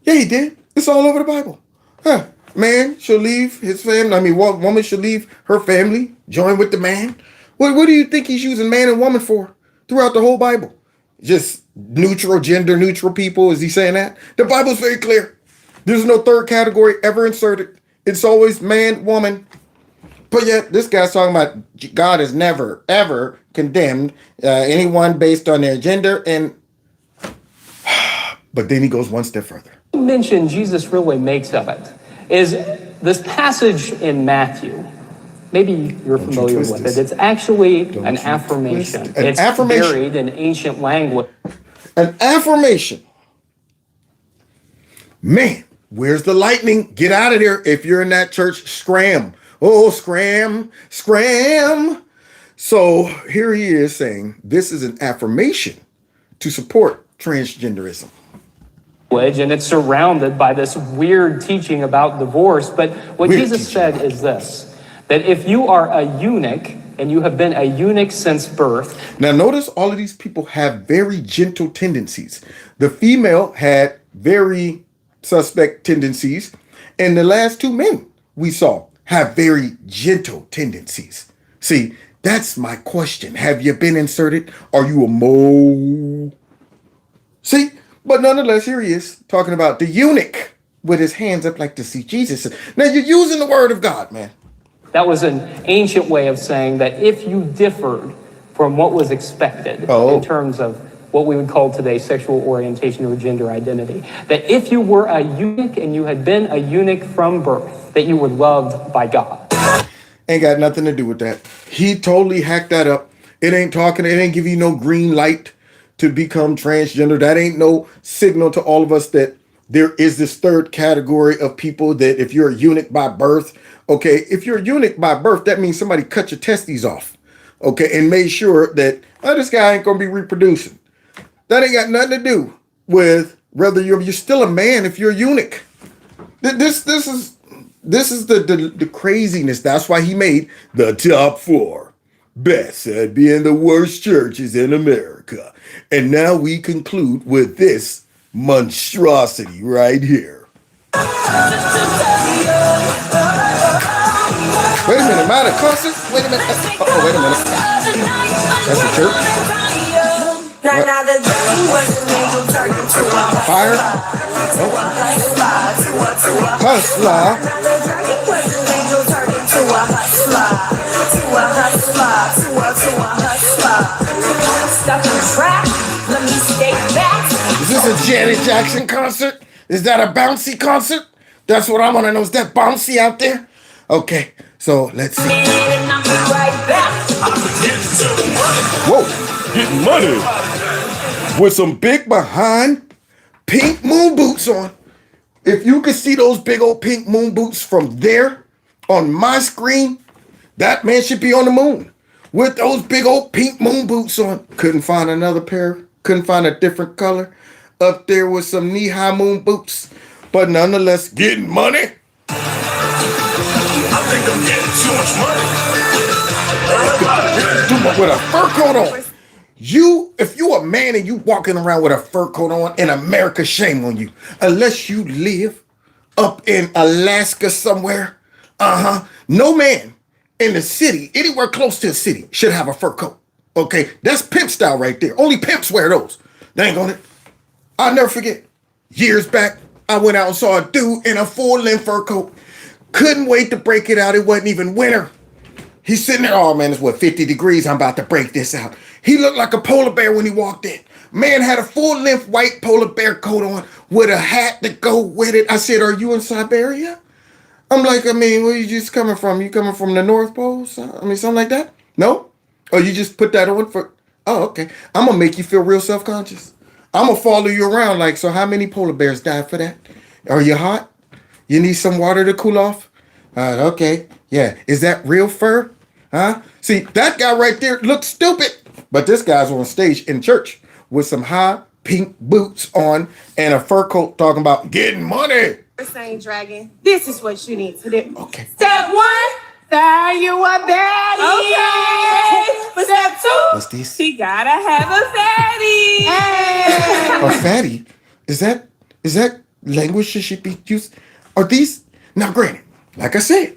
yeah, he did. It's all over the Bible. Man should leave his family. I mean, woman should leave her family, join with the man. What do you think he's using man and woman for throughout the whole Bible? Just neutral, gender neutral people? Is he saying that? The Bible's very clear. There's no third category ever inserted. It's always man, woman. But yet, this guy's talking about God has never, ever condemned anyone based on their gender. But then he goes one step further. The mention Jesus really makes of it is this passage in Matthew. Maybe you're familiar with it. It's actually an affirmation. It's buried in ancient language. An affirmation. Man, where's the lightning? Get out of there. If you're in that church, scram. Oh, scram, scram. So here he is saying this is an affirmation to support transgenderism. And it's surrounded by this weird teaching about divorce. But what Jesus said is this, that if you are a eunuch and you have been a eunuch since birth. Now notice all of these people have very gentle tendencies. The female had very suspect tendencies, and the last two men we saw have very gentle tendencies. See, that's my question. Have you been inserted? Are you a mole? See, but nonetheless, here he is talking about the eunuch with his hands up like to see Jesus. Now you're using the word of God, man. That was an ancient way of saying that if you differed from what was expected in terms of what we would call today sexual orientation or gender identity, that if you were a eunuch and you had been a eunuch from birth, that you were loved by God. Ain't got nothing to do with that. He totally hacked that up. It ain't give you no green light to become transgender. That ain't no signal to all of us that there is this third category of people that if you're a eunuch by birth, okay, if you're a eunuch by birth, that means somebody cut your testes off, okay, and made sure that, this guy ain't gonna be reproducing. That ain't got nothing to do with whether you're still a man if you're a eunuch. This is the craziness. That's why he made the top 4 best at being the worst churches in America. And now we conclude with this monstrosity right here. Wait a minute, am I at a concert? Wait a minute. Wait a minute. That's the church? Fire? Hustler. Is this a Janet Jackson concert? Is that a bouncy concert? That's what I want to know. Is that bouncy out there? Okay, so let's see. Whoa, getting money with some big behind pink moon boots on. If you could see those big old pink moon boots from there on my screen, that man should be on the moon with those big old pink moon boots on. Couldn't find another pair. Couldn't find a different color. Up there with some knee-high moon boots. But nonetheless, getting money. I think I'm getting too much money. With a fur coat on. If you a man and you walking around with a fur coat on in America, shame on you. Unless you live up in Alaska somewhere. No man in the city, anywhere close to the city, should have a fur coat. Okay, that's pimp style right there. Only pimps wear those. Dang on it. I'll never forget. Years back, I went out and saw a dude in a full-length fur coat. Couldn't wait to break it out. It wasn't even winter. He's sitting there, oh man, it's 50 degrees. I'm about to break this out. He looked like a polar bear when he walked in. Man had a full-length white polar bear coat on with a hat to go with it. I said, are you in Siberia? I'm like, where you just coming from? You coming from the North Pole? Something like that? No? Oh, you just put that on for, okay. I'm going to make you feel real self-conscious. I'm going to follow you around like, so how many polar bears died for that? Are you hot? You need some water to cool off? Okay. Yeah. Is that real fur? Huh? See, that guy right there looks stupid. But this guy's on stage in church with some high pink boots on and a fur coat talking about getting money. Saying dragon, this is what you need to do. Okay. Step 1, are you a baddie? Okay. But step 2, what's this? She gotta have a fatty. Hey. A fatty? Is that language that should be used? Are these? Now, granted, like I said,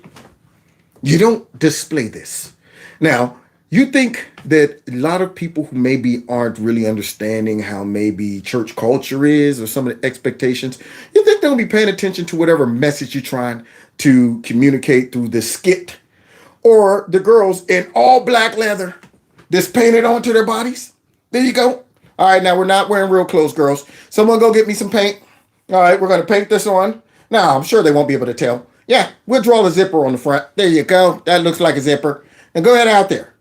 you don't display this. Now, you think that a lot of people who maybe aren't really understanding how maybe church culture is or some of the expectations, you think they'll be paying attention to whatever message you're trying to communicate through this skit? Or the girls in all black leather that's painted onto their bodies? There you go. All right, now we're not wearing real clothes, girls. Someone go get me some paint. All right, we're going to paint this on. Now, I'm sure they won't be able to tell. Yeah, we'll draw the zipper on the front. There you go. That looks like a zipper. And go ahead out there.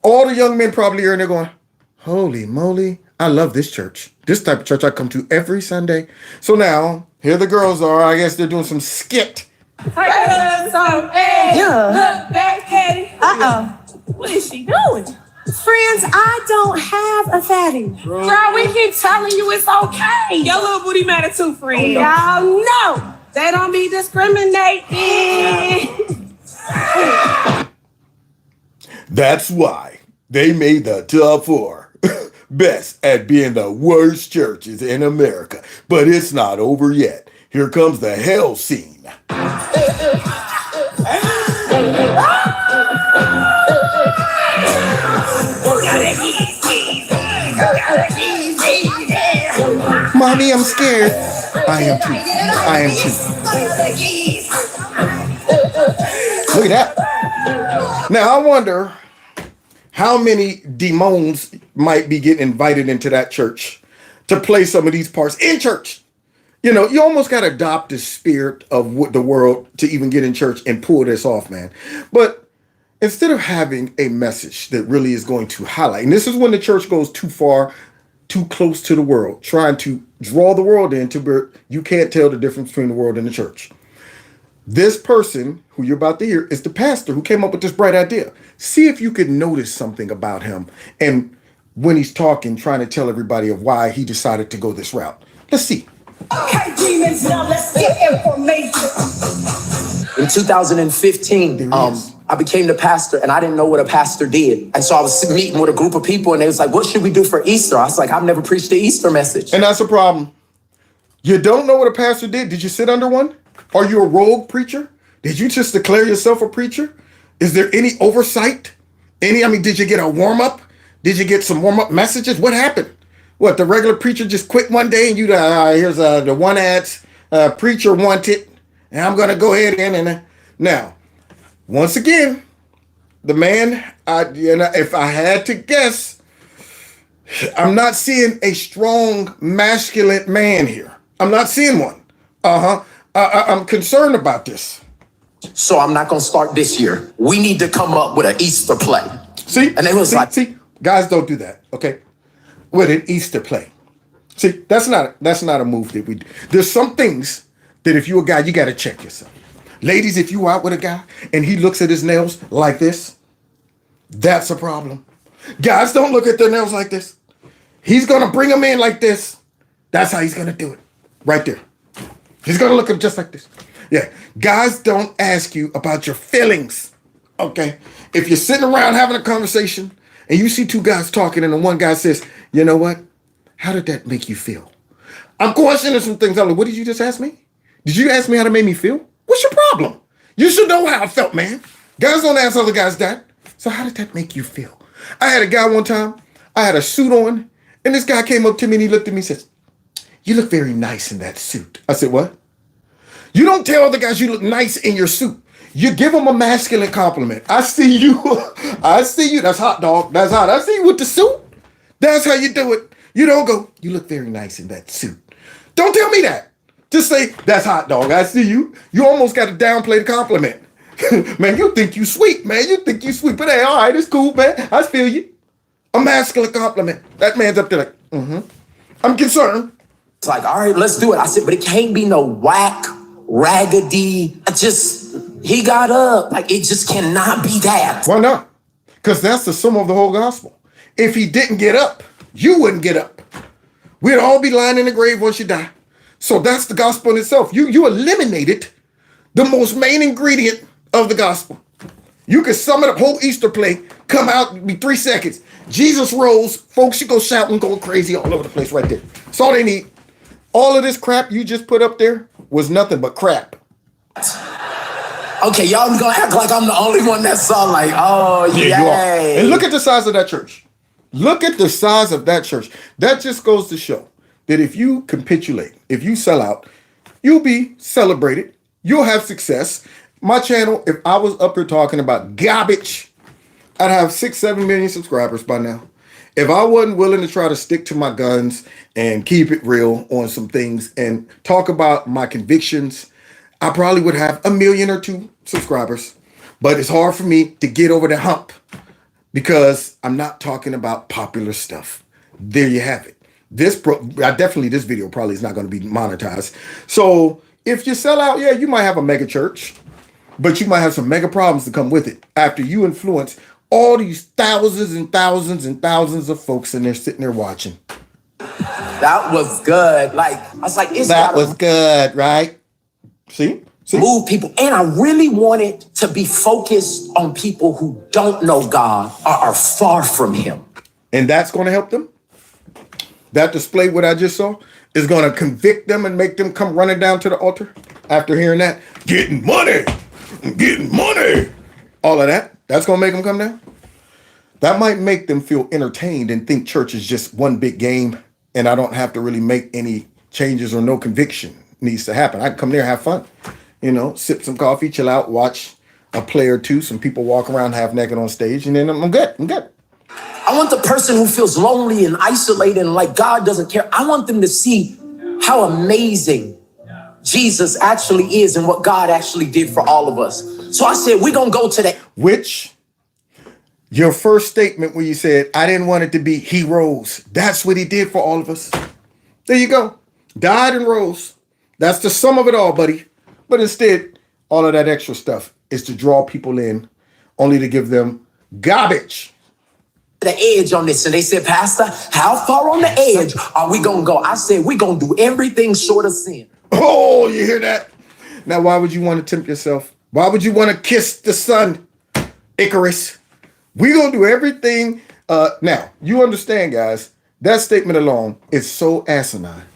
All the young men probably are in there going, holy moly, I love this church. This type of church I come to every Sunday. So now, here the girls are. I guess they're doing some skit. Yeah. Look back, Katie. What is she doing? Friends, I don't have a fatty. Girl, we keep telling you it's okay. Your little booty matter too, friend. Y'all know they don't be discriminating. That's why they made the top 4 best at being the worst churches in America. But it's not over yet. Here comes the hell scene. Mommy, I'm scared. I am too. I am too. Look at that. Now, I wonder how many demons might be getting invited into that church to play some of these parts in church. You know, you almost got to adopt the spirit of what the world to even get in church and pull this off, man. But instead of having a message that really is going to highlight, and this is when the church goes too far, too close to the world, trying to draw the world into where you can't tell the difference between the world and the church. This person who you're about to hear is the pastor who came up with this bright idea. See if you could notice something about him and when he's talking, trying to tell everybody of why he decided to go this route. Let's see. Okay, demons, now let's get information. In 2015, I became the pastor and I didn't know what a pastor did. And so I was meeting with a group of people and they was like, what should we do for Easter? I was like, I've never preached the Easter message. And that's a problem. You don't know what a pastor did? Did you sit under one? Are you a rogue preacher? Did you just declare yourself a preacher? Is there any oversight? Did you get a warm-up? Did you get some warm-up messages? What happened? What, the regular preacher just quit one day and you, here's the one ads, preacher wanted, and I'm going to go ahead and now, once again, the man, if I had to guess, I'm not seeing a strong masculine man here. I'm not seeing one. I'm concerned about this. So I'm not going to start this year. We need to come up with an Easter play. See? And they was see, guys don't do that, okay? With an Easter play. See, that's not a move that we do. There's some things that if you're a guy, you got to check yourself. Ladies, if you out with a guy and he looks at his nails like this, that's a problem. Guys don't look at their nails like this. He's going to bring them in like this. That's how he's going to do it. Right there. He's going to look at them just like this. Yeah. Guys don't ask you about your feelings. Okay. If you're sitting around having a conversation and you see two guys talking and the one guy says, you know what? How did that make you feel? I'm questioning some things. I'm like, what did you just ask me? Did you ask me how to make me feel? What's your problem? You should know how I felt, man. Guys don't ask other guys that. So how did that make you feel? I had a guy one time, I had a suit on, and this guy came up to me and he looked at me and says, you look very nice in that suit. I said, what? You don't tell other guys you look nice in your suit. You give them a masculine compliment. I see you. I see you. That's hot, dog. That's hot. I see you with the suit. That's how you do it. You don't go, you look very nice in that suit. Don't tell me that. Just say, that's hot, dog. I see you. You almost got to downplay the compliment. Man, you think you sweet, man. You think you sweet. But hey, all right, it's cool, man. I feel you. A masculine compliment. That man's up there like, I'm concerned. It's like, all right, let's do it. I said, but it can't be no whack, raggedy. He got up. Like, it just cannot be that. Why not? Because that's the sum of the whole gospel. If he didn't get up, you wouldn't get up. We'd all be lying in the grave once you die. So that's the gospel in itself. You eliminated the most main ingredient of the gospel. You could sum it up, whole Easter play, come out, be 3 seconds. Jesus rose, folks should go shouting, go crazy all over the place right there. That's all they need. All of this crap you just put up there was nothing but crap. Okay, y'all gonna act like I'm the only one that saw like, oh, yeah. You are. yay. And look at the size of that church. Look at the size of that church. That just goes to show that if you capitulate, if you sell out, you'll be celebrated. You'll have success. My channel, if I was up here talking about garbage, I'd have 6-7 million subscribers by now. If I wasn't willing to try to stick to my guns and keep it real on some things and talk about my convictions, I probably would have 1 million or 2 subscribers. But it's hard for me to get over the hump because I'm not talking about popular stuff. There you have it. This video probably is not going to be monetized. So if you sell out, yeah, you might have a mega church, but you might have some mega problems to come with it after you influence all these thousands and thousands and thousands of folks and they're sitting there watching. That was good. Like, I was like, that was good, right? See? Move people. And I really wanted to be focused on people who don't know God or are far from him. And that's going to help them? That display, what I just saw, is going to convict them and make them come running down to the altar after hearing that. Getting money. All of that. That's going to make them come down. That might make them feel entertained and think church is just one big game and I don't have to really make any changes or no conviction needs to happen. I can come there and have fun. You know, sip some coffee, chill out, watch a play or two, some people walk around half naked on stage, and then I'm good. I want the person who feels lonely and isolated and like God doesn't care. I want them to see how amazing Jesus actually is and what God actually did for all of us. So I said, we're going to go to that. Which, your first statement where you said, I didn't want it to be he rose. That's what he did for all of us. There you go. Died and rose. That's the sum of it all, buddy. But instead, all of that extra stuff is to draw people in, only to give them garbage. The edge on this. And they said, Pastor, how far on the edge are we going to go? I said, we're going to do everything short of sin. Oh, you hear that? Now, why would you want to tempt yourself? Why would you want to kiss the sun, Icarus? We're going to do everything. Now, you understand, guys, that statement alone is so asinine.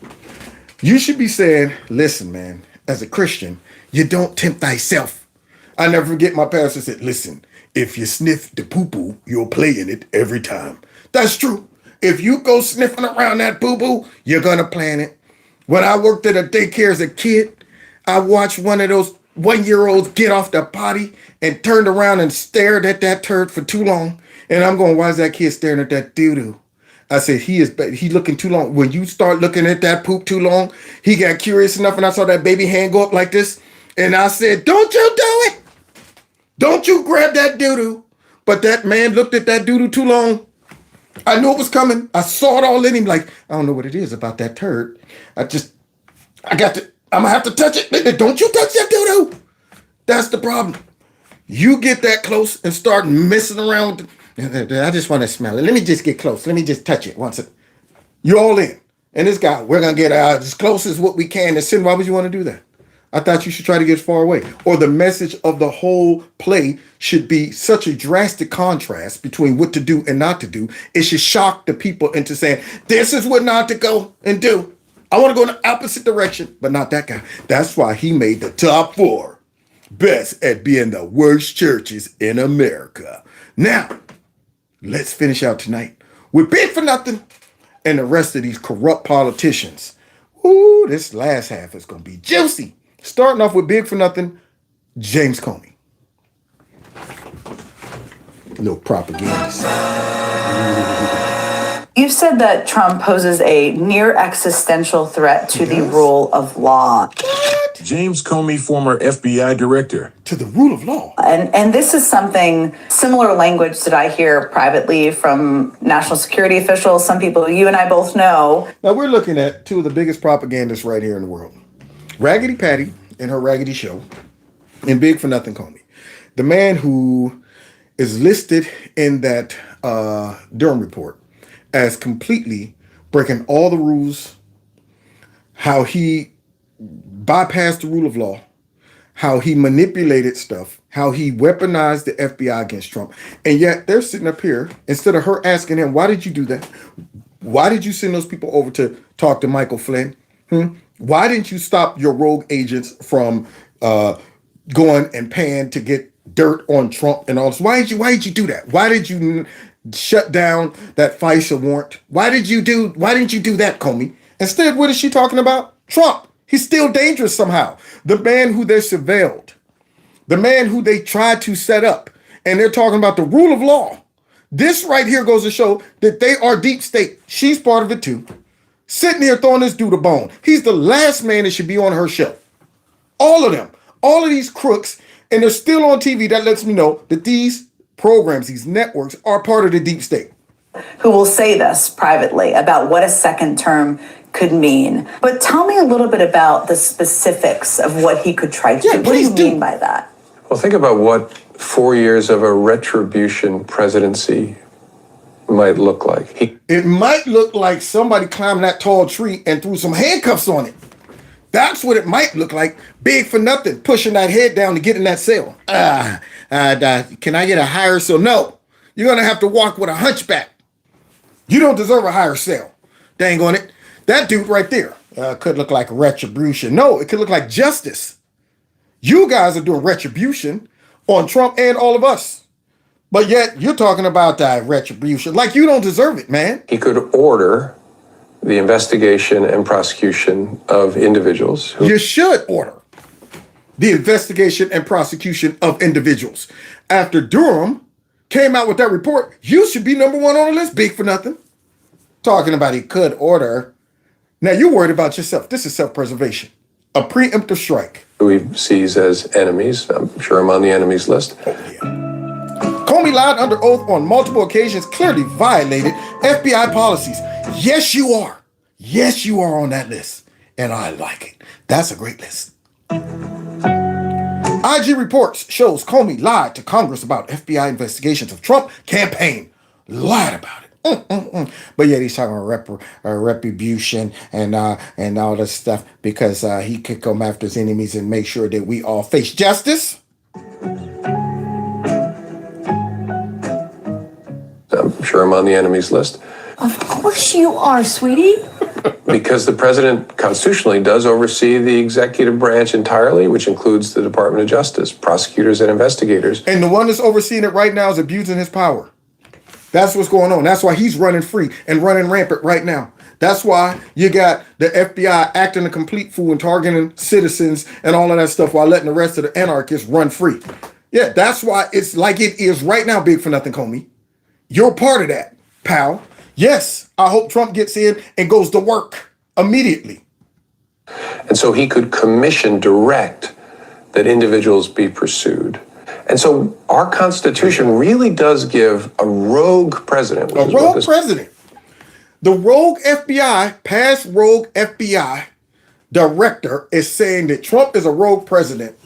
You should be saying, listen, man, as a Christian, you don't tempt thyself. I never forget my pastor said, listen, if you sniff the poo-poo, you'll play in it every time. That's true. If you go sniffing around that poo-poo, you're going to play in it. When I worked at a daycare as a kid, I watched one of those 1-year-olds get off the potty and turned around and stared at that turd for too long. And I'm going, why is that kid staring at that doo-doo? I said, he looking too long. When you start looking at that poop too long, he got curious enough and I saw that baby hand go up like this. And I said, don't you do it. Don't you grab that doo-doo. But that man looked at that doo-doo too long. I knew it was coming. I saw it all in him like, I don't know what it is about that turd. I'm going to have to touch it. Don't you touch that doo-doo. That's the problem. You get that close and start messing around. I just want to smell it. Let me just get close. Let me just touch it once. You're all in. And this guy, we're going to get as close as what we can to sin. Why would you want to do that? I thought you should try to get far away. Or the message of the whole play should be such a drastic contrast between what to do and not to do. It should shock the people into saying, this is what not to go and do. I want to go in the opposite direction, but not that guy. That's why he made the top 4 best at being the worst churches in America. Now, let's finish out tonight with Big for Nothing and the rest of these corrupt politicians. Ooh, this last half is going to be juicy. Starting off with Big for Nothing, James Comey. A little propaganda. You've said that Trump poses a near existential threat to the rule of law. James Comey, former FBI director. To the rule of law. And this is something, similar language that I hear privately from national security officials, some people you and I both know. Now we're looking at 2 of the biggest propagandists right here in the world. Raggedy Patty and her Raggedy Show, and Big for Nothing Comey. The man who is listed in that Durham report as completely breaking all the rules, how he bypassed the rule of law, how he manipulated stuff, how he weaponized the FBI against Trump. And yet they're sitting up here, instead of her asking him, why did you do that? Why did you send those people over to talk to Michael Flynn? Why didn't you stop your rogue agents from going and paying to get dirt on Trump and all this. Why did you do that? Why did you shut down that FISA warrant? Why didn't you do that, Comey? Instead, what is she talking about? Trump. He's still dangerous somehow. The man who they surveilled, the man who they tried to set up, and they're talking about the rule of law. This right here goes to show that they are deep state. She's part of it too. Sitting here throwing this dude a bone. He's the last man that should be on her show. All of them. All of these crooks, and they're still on TV. That lets me know that these programs, these networks, are part of the deep state. Who will say this privately about what a second term could mean. But tell me a little bit about the specifics of what he could try to do. What do you mean by that? Well, think about what 4 years of a retribution presidency might look like. It might look like somebody climbed that tall tree and threw some handcuffs on it. That's what it might look like. Big for nothing, pushing that head down to get in that cell. Can I get a higher cell? No, you're going to have to walk with a hunchback. You don't deserve a higher cell. Dang on it. That dude right there could look like retribution. No, it could look like justice. You guys are doing retribution on Trump and all of us. But yet you're talking about retribution like you don't deserve it, man. He could order the investigation and prosecution of individuals. You should order the investigation and prosecution of individuals. After Durham came out with that report, you should be number one on the list, big for nothing. Talking about he could order. Now you're worried about yourself. This is self-preservation. A preemptive strike. Who he sees as enemies. I'm sure I'm on the enemies list. Oh, yeah. Comey lied under oath on multiple occasions, clearly violated FBI policies. Yes, you are. Yes, you are on that list. And I like it. That's a great list. IG reports shows Comey lied to Congress about FBI investigations of Trump campaign. Lied about it. But yet he's talking about retribution and all this stuff because he could come after his enemies and make sure that we all face justice. I'm sure I'm on the enemies list. Of course you are, sweetie. Because the president constitutionally does oversee the executive branch entirely, which includes the Department of Justice, prosecutors and investigators. And the one that's overseeing it right now is abusing his power. That's what's going on. That's why he's running free and running rampant right now. That's why you got the FBI acting a complete fool and targeting citizens and all of that stuff while letting the rest of the anarchists run free. Yeah, that's why it's like it is right now, big for nothing, Comey. You're part of that, pal. Yes, I hope Trump gets in and goes to work immediately. And so he could direct that individuals be pursued. And so our Constitution really does give a rogue president. A rogue president. The rogue FBI, past rogue FBI director is saying that Trump is a rogue president.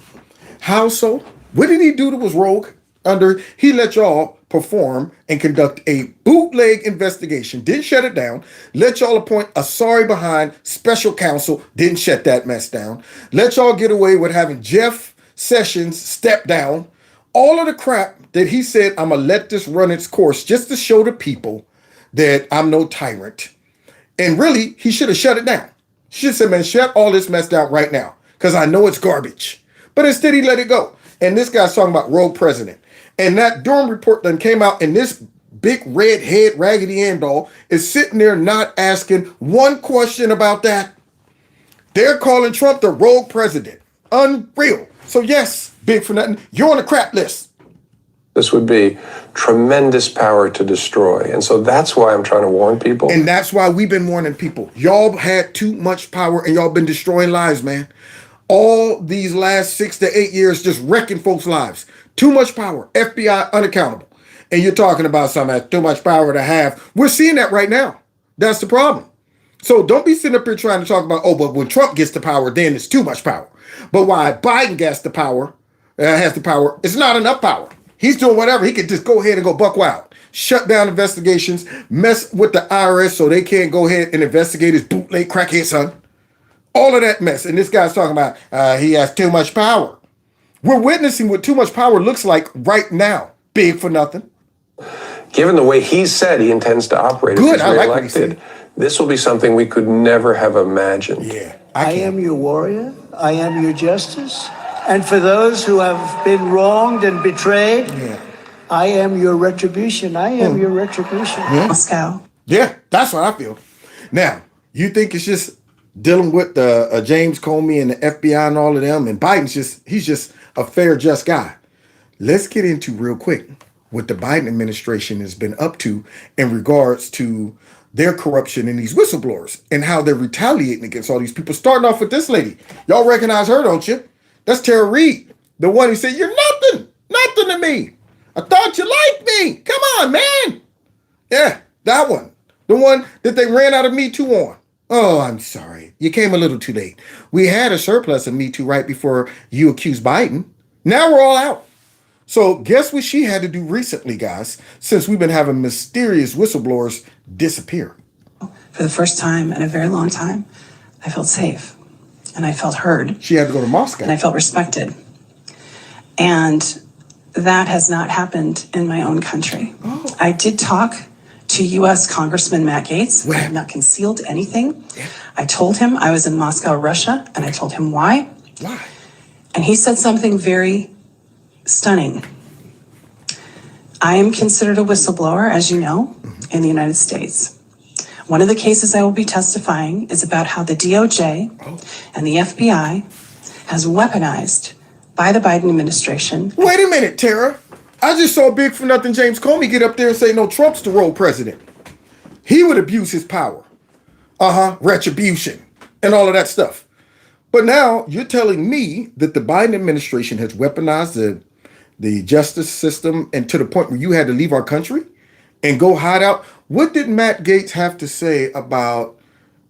How so? What did he do that was rogue? He let y'all perform and conduct a bootleg investigation, didn't shut it down, let y'all appoint a sorry behind special counsel, didn't shut that mess down, let y'all get away with having Jeff Sessions step down, all of the crap that he said, I'm going to let this run its course just to show the people that I'm no tyrant. And really, he should have shut it down. He should have said, man, shut all this mess down right now because I know it's garbage. But instead, he let it go. And this guy's talking about rogue president. And that Durham report then came out, and this big red head Raggedy Ann doll is sitting there not asking one question about that. They're calling Trump the rogue president. Unreal. So yes, big for nothing, you're on the crap list. This would be tremendous power to destroy. And so that's why I'm trying to warn people. And that's why we've been warning people. Y'all had too much power and y'all been destroying lives, man. All these last 6 to 8 years just wrecking folks' lives. Too much power. FBI unaccountable. And you're talking about something that's too much power to have. We're seeing that right now. That's the problem. So don't be sitting up here trying to talk about, but when Trump gets the power, then it's too much power. But why Biden has the power, it's not enough power. He's doing whatever. He could just go ahead and go buck wild. Shut down investigations, mess with the IRS so they can't go ahead and investigate his bootleg crackhead son. All of that mess. And this guy's talking about he has too much power. We're witnessing what too much power looks like right now. Big for nothing. Given the way he said he intends to operate, good, if he's I like reelected, what he said. This will be something we could never have imagined. Yeah, I am your warrior. I am your justice. And for those who have been wronged and betrayed, I am your retribution. I am your retribution. Moscow. Yeah, that's what I feel. Now, you think it's just dealing with James Comey and the FBI and all of them, and he's just a fair, just guy. Let's get into real quick what the Biden administration has been up to in regards to their corruption and these whistleblowers and how they're retaliating against all these people. Starting off with this lady. Y'all recognize her, don't you? That's Tara Reade, the one who said, "You're nothing to me. I thought you liked me. Come on, man." Yeah, that one. The one that they ran out of Me Too on. Oh, I'm sorry. You came a little too late. We had a surplus of Me Too right before you accused Biden. Now we're all out. So guess what she had to do recently, guys, since we've been having mysterious whistleblowers disappear. For the first time in a very long time, I felt safe and I felt heard. She had to go to Moscow. And I felt respected. And that has not happened in my own country. I did talk to U.S. Congressman Matt Gaetz. I have not concealed anything. I told him I was in Moscow, Russia, and I told him why. Why? And he said something very stunning. I am considered a whistleblower, as you know, in the United States. One of the cases I will be testifying is about how the DOJ and the FBI has weaponized by the Biden administration. Wait a minute, Tara. I just saw Big for Nothing James Comey get up there and say, no, Trump's the role president. He would abuse his power. Retribution and all of that stuff. But now you're telling me that the Biden administration has weaponized the justice system and to the point where you had to leave our country and go hide out. What did Matt Gaetz have to say about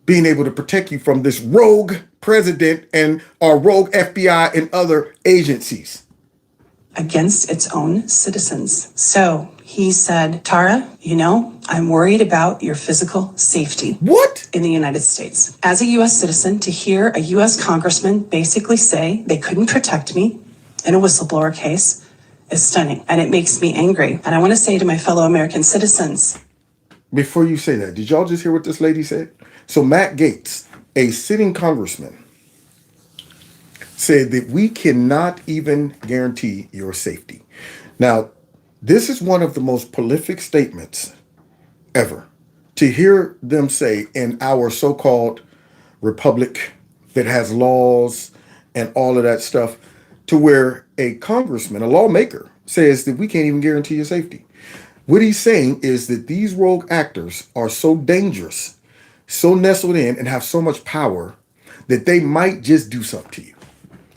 being able to protect you from this rogue president and our rogue FBI and other agencies? Against its own citizens. So he said, Tara, I'm worried about your physical safety. What? In the United States. As a U.S. citizen, to hear a U.S. congressman basically say they couldn't protect me in a whistleblower case is stunning. And it makes me angry. And I want to say to my fellow American citizens. Before you say that, did y'all just hear what this lady said? So Matt Gaetz, a sitting congressman, said that we cannot even guarantee your safety. Now, this is one of the most prolific statements ever. To hear them say in our so-called republic that has laws and all of that stuff, to where a congressman, a lawmaker, says that we can't even guarantee your safety. What he's saying is that these rogue actors are so dangerous, so nestled in, and have so much power that they might just do something to you.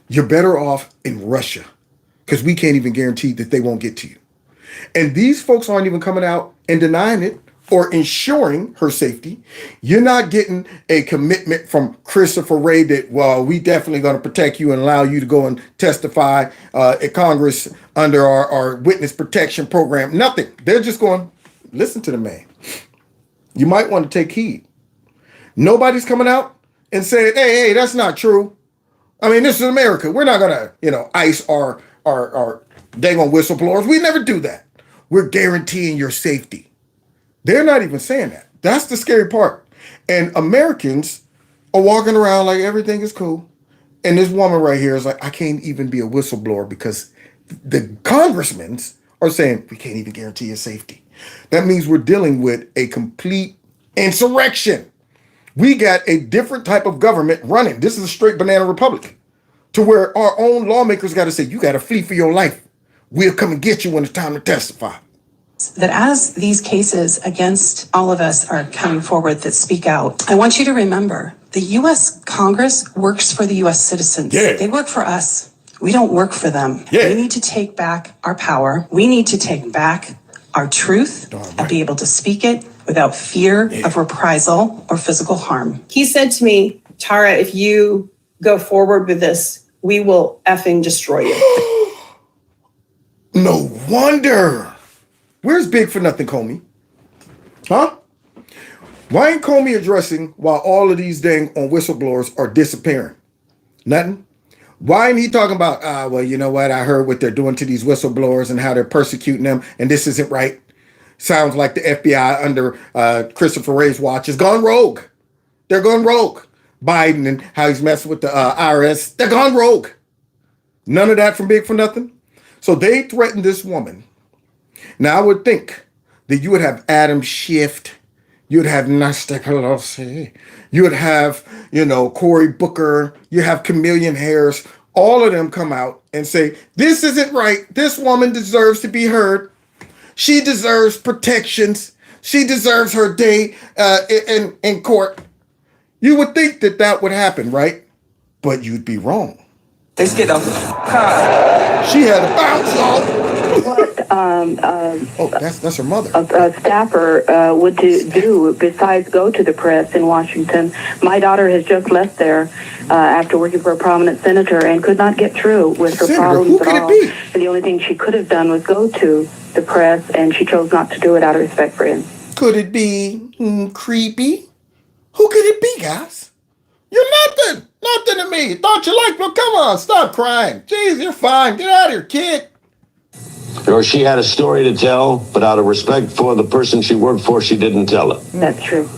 You're better off in Russia because we can't even guarantee that they won't get to you. And these folks aren't even coming out and denying it or ensuring her safety. You're not getting a commitment from Christopher Reade that, well, we definitely going to protect you and allow you to go and testify at Congress under our witness protection program. Nothing. They're just going, listen to the man. You might want to take heed. Nobody's coming out and saying, hey, that's not true. I mean, this is America. We're not going to, ice our dang on whistleblowers. We never do that. We're guaranteeing your safety. They're not even saying that. That's the scary part. And Americans are walking around like everything is cool. And this woman right here is like, I can't even be a whistleblower because the congressmen are saying we can't even guarantee your safety. That means we're dealing with a complete insurrection. We got a different type of government running. This is a straight banana republic to where our own lawmakers got to say, you got to flee for your life. We'll come and get you when it's time to testify. That as these cases against all of us are coming forward that speak out, I want you to remember the U.S. Congress works for the U.S. citizens. Yeah. They work for us. We don't work for them. Yeah. We need to take back our power. We need to take back our truth and be able to speak it without fear of reprisal or physical harm. He said to me, Tara, if you go forward with this, we will effing destroy you. No wonder. Where's Big for Nothing Comey? Huh? Why ain't Comey addressing while all of these dang on whistleblowers are disappearing? Nothing. Why ain't he talking about, well, you know what? I heard what they're doing to these whistleblowers and how they're persecuting them, and this isn't right. Sounds like the FBI under Christopher Wray's watch has gone rogue. They're going rogue. Biden and how he's messing with the IRS, they're gone rogue. None of that from Big for Nothing. So they threatened this woman. Now I would think that you would have Adam Schiff, you'd have Nancy Pelosi, you would have, Cory Booker, you have Chameleon Harris, all of them come out and say, this isn't right. This woman deserves to be heard. She deserves protections. She deserves her day in court. You would think that would happen, right? But you'd be wrong. Let's get the She had a bounce off. What that's her mother. A staffer would do besides go to the press in Washington. My daughter has just left there after working for a prominent senator and could not get through with her problems at all. And the only thing she could have done was go to the press, and she chose not to do it out of respect for him. Could it be creepy? Who could it be, guys? You're nothing to me. Thought you liked me. Come on, stop crying. Jeez, you're fine. Get out of here, kid. Or she had a story to tell, but out of respect for the person she worked for, she didn't tell it. That's true.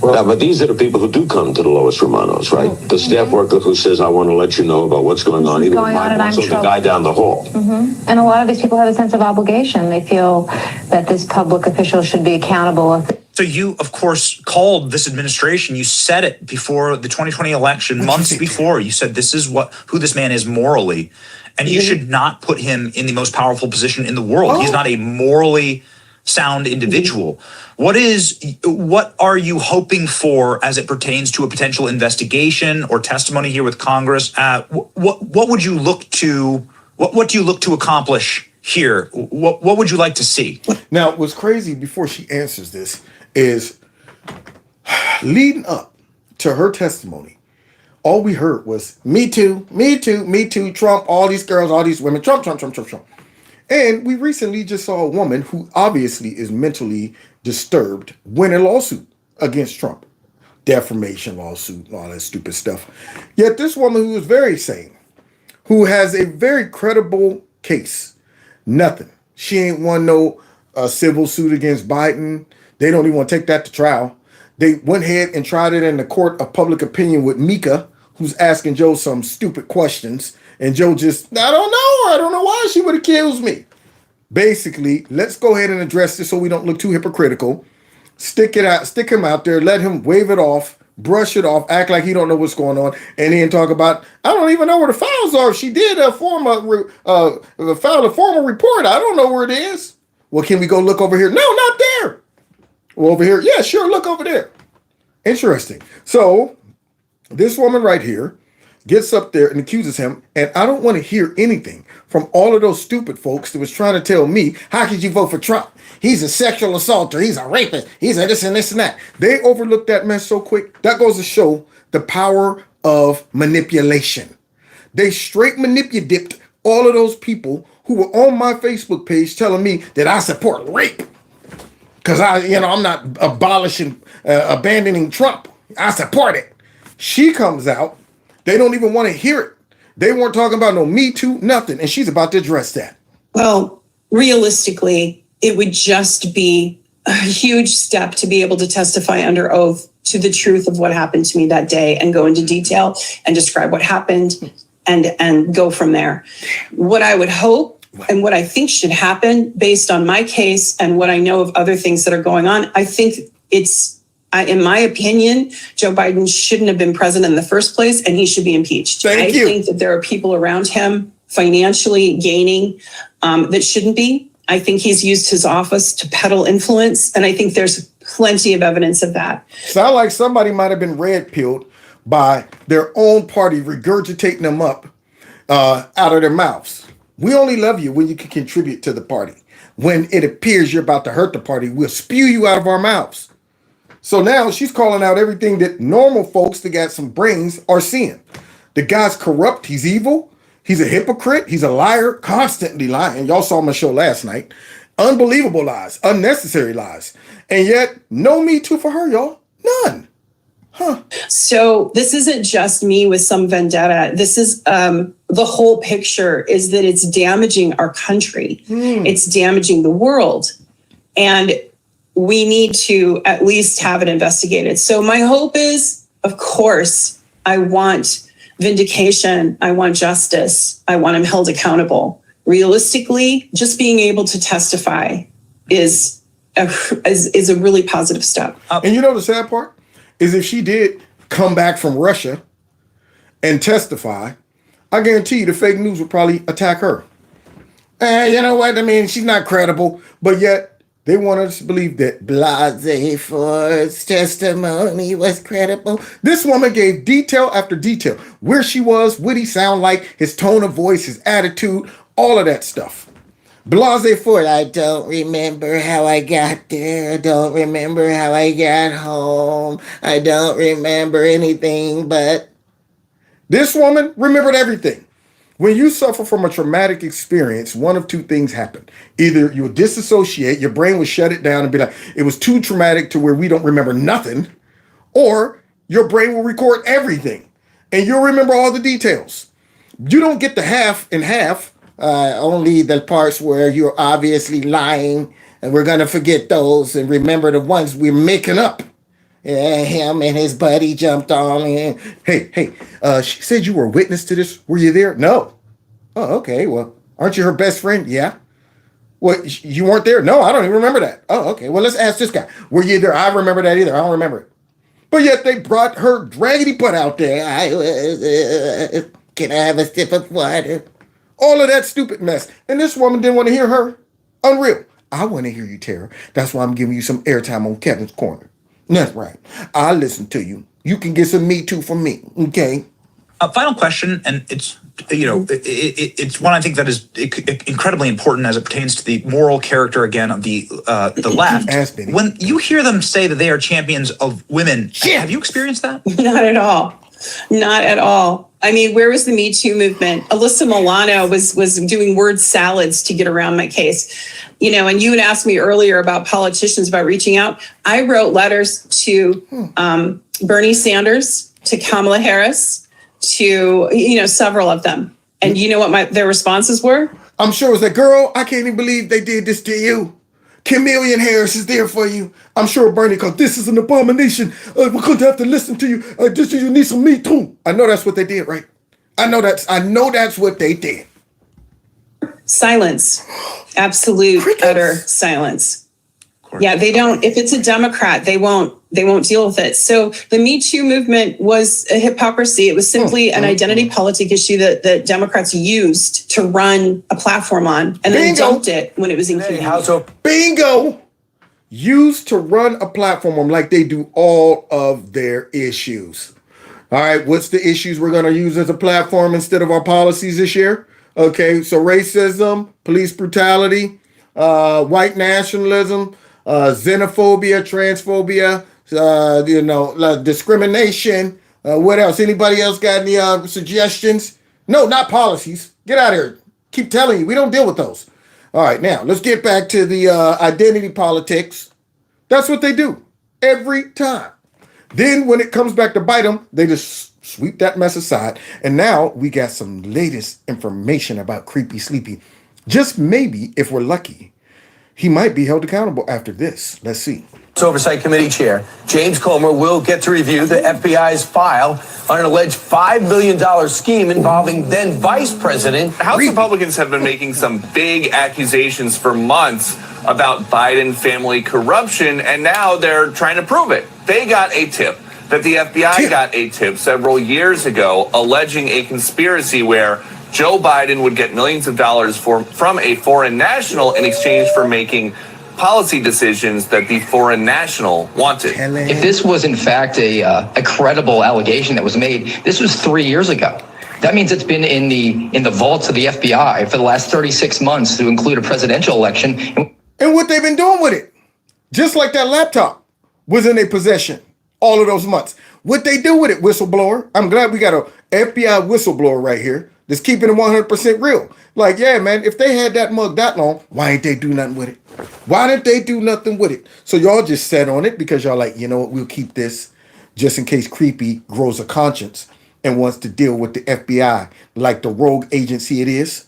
Well, but these are the people who do come to the Lois Romanos, right? The staff worker who says, I want to let you know about what's going on, even with my boss or the guy down the hall. And a lot of these people have a sense of obligation. They feel that this public official should be accountable. So you, of course, called this administration. You said it before the 2020 election, months before. You said this is who this man is morally. And you should not put him in the most powerful position in the world. He's not a morally sound individual. What are you hoping for as it pertains to a potential investigation or testimony here with Congress? What would you look to? What do you look to accomplish here? What would you like to see? Now, what's crazy before she answers this is leading up to her testimony. All we heard was me too, me too, me too, Trump, all these girls, all these women, Trump, Trump, Trump, Trump, Trump. And we recently just saw a woman who obviously is mentally disturbed win a lawsuit against Trump. Defamation lawsuit and all that stupid stuff. Yet this woman who is very sane, who has a very credible case, nothing. She ain't won no civil suit against Biden. They don't even want to take that to trial. They went ahead and tried it in the court of public opinion with Mika, who's asking Joe some stupid questions. And Joe just, I don't know her. I don't know why she would accuse me. Basically, let's go ahead and address this so we don't look too hypocritical. Stick him out there, let him wave it off, brush it off, act like he don't know what's going on, and then talk about, I don't even know where the files are. She did file a formal report. I don't know where it is. Well, can we go look over here? No, not there. Well, over here. Yeah, sure. Look over there. Interesting. So this woman right here gets up there and accuses him. And I don't want to hear anything from all of those stupid folks that was trying to tell me, how could you vote for Trump? He's a sexual assaulter. He's a rapist. He's a this and this and that. They overlooked that mess so quick. That goes to show the power of manipulation. They straight manipulated all of those people who were on my Facebook page telling me that I support rape. Because I'm not abandoning Trump. I support it. She comes out. They don't even want to hear it. They weren't talking about no Me Too, nothing. And she's about to address that. Well, realistically, it would just be a huge step to be able to testify under oath to the truth of what happened to me that day and go into detail and describe what happened and go from there. What I would hope and what I think should happen based on my case and what I know of other things that are going on, I think in my opinion, Joe Biden shouldn't have been president in the first place and he should be impeached. I think that there are people around him financially gaining that shouldn't be. I think he's used his office to peddle influence, and I think there's plenty of evidence of that. Sound like somebody might have been red-pilled by their own party regurgitating them up out of their mouths. We only love you when you can contribute to the party. When it appears you're about to hurt the party, we'll spew you out of our mouths. So now she's calling out everything that normal folks that got some brains are seeing. The guy's corrupt. He's evil. He's a hypocrite. He's a liar, constantly lying. Y'all saw my show last night. Unbelievable lies, unnecessary lies. And yet, no Me Too for her, y'all. None. Huh. So this isn't just me with some vendetta. This is the whole picture is that it's damaging our country. It's damaging the world. And we need to at least have it investigated. So my hope is, of course, I want vindication. I want justice. I want him held accountable. Realistically, just being able to testify is a really positive step. And you know the sad part is if she did come back from Russia and testify, I guarantee you the fake news would probably attack her. And you know what? I mean, she's not credible, but yet they want us to believe that Blasey Ford's testimony was credible. This woman gave detail after detail. Where she was, what he sounded like, his tone of voice, his attitude, all of that stuff. Blasey Ford, I don't remember how I got there. I don't remember how I got home. I don't remember anything, but this woman remembered everything. When you suffer from a traumatic experience, one of two things happen. Either you'll disassociate, your brain will shut it down and be like, it was too traumatic to where we don't remember nothing, or your brain will record everything and you'll remember all the details. You don't get the half and half. Only the parts where you're obviously lying, and we're going to forget those and remember the ones we're making up. Yeah, him and his buddy jumped on in. Hey, she said you were a witness to this. Were you there? No. Oh, okay. Well, aren't you her best friend? Yeah. What, you weren't there? No, I don't even remember that. Oh, okay. Well, let's ask this guy. Were you there? I remember that either. I don't remember it. But yet they brought her draggedy butt out there. Can I have a sip of water? All of that stupid mess. And this woman didn't want to hear her. Unreal. I want to hear you, Tara. That's why I'm giving you some airtime on Kevin's Corner. That's right. I'll listen to you. You can get some Me Too from me. Okay? Final question, and it's, it's one I think that is incredibly important as it pertains to the moral character, again, of the left. When you hear them say that they are champions of women, have you experienced that? Not at all. Not at all. I mean, where was the Me Too movement? Alyssa Milano was doing word salads to get around my case. And you had asked me earlier about politicians, about reaching out. I wrote letters to Bernie Sanders, to Kamala Harris, to, several of them. And you know what their responses were? I'm sure it was like, girl, I can't even believe they did this to you. Chameleon Harris is there for you. I'm sure Bernie called, this is an abomination. We're going to have to listen to you. You need some Me Too. I know that's what they did, right? I know that's what they did. Silence. Absolute, utter silence. Yeah, they don't. If it's a Democrat, they won't deal with it. So the Me Too movement was a hypocrisy. It was simply an identity politic issue that Democrats used to run a platform on, and then dumped it when it was inconvenient. Bingo! Used to run a platform on like they do all of their issues. All right, what's the issues we're going to use as a platform instead of our policies this year? Okay, so racism, police brutality, white nationalism, xenophobia, transphobia, discrimination. What else? Anybody else got any suggestions? No, not policies. Get out of here. Keep telling you, we don't deal with those. All right, now let's get back to the identity politics. That's what they do every time. Then when it comes back to bite them, they just sweep that mess aside. And now we got some latest information about Creepy Sleepy. Just maybe, if we're lucky, he might be held accountable after this. Let's see. Oversight Committee Chair James Comer will get to review the FBI's file on an alleged $5 billion scheme involving then Vice President House Republicans have been making some big accusations for months about Biden family corruption, and now they're trying to prove it. They got a tip that the FBI got a tip several years ago alleging a conspiracy where Joe Biden would get millions of dollars from a foreign national in exchange for making policy decisions that the foreign national wanted. If this was in fact a credible allegation that was made, this was 3 years ago. That means it's been in the vaults of the FBI for the last 36 months to include a presidential election. And what they've been doing with it, just like that laptop was in their possession all of those months. What they do with it, whistleblower. I'm glad we got a FBI whistleblower right here that's keeping it 100% real. Like, yeah, man, if they had that mug that long, why ain't they do nothing with it? Why didn't they do nothing with it? So y'all just sat on it because y'all like, you know what, we'll keep this just in case Creepy grows a conscience and wants to deal with the FBI like the rogue agency it is.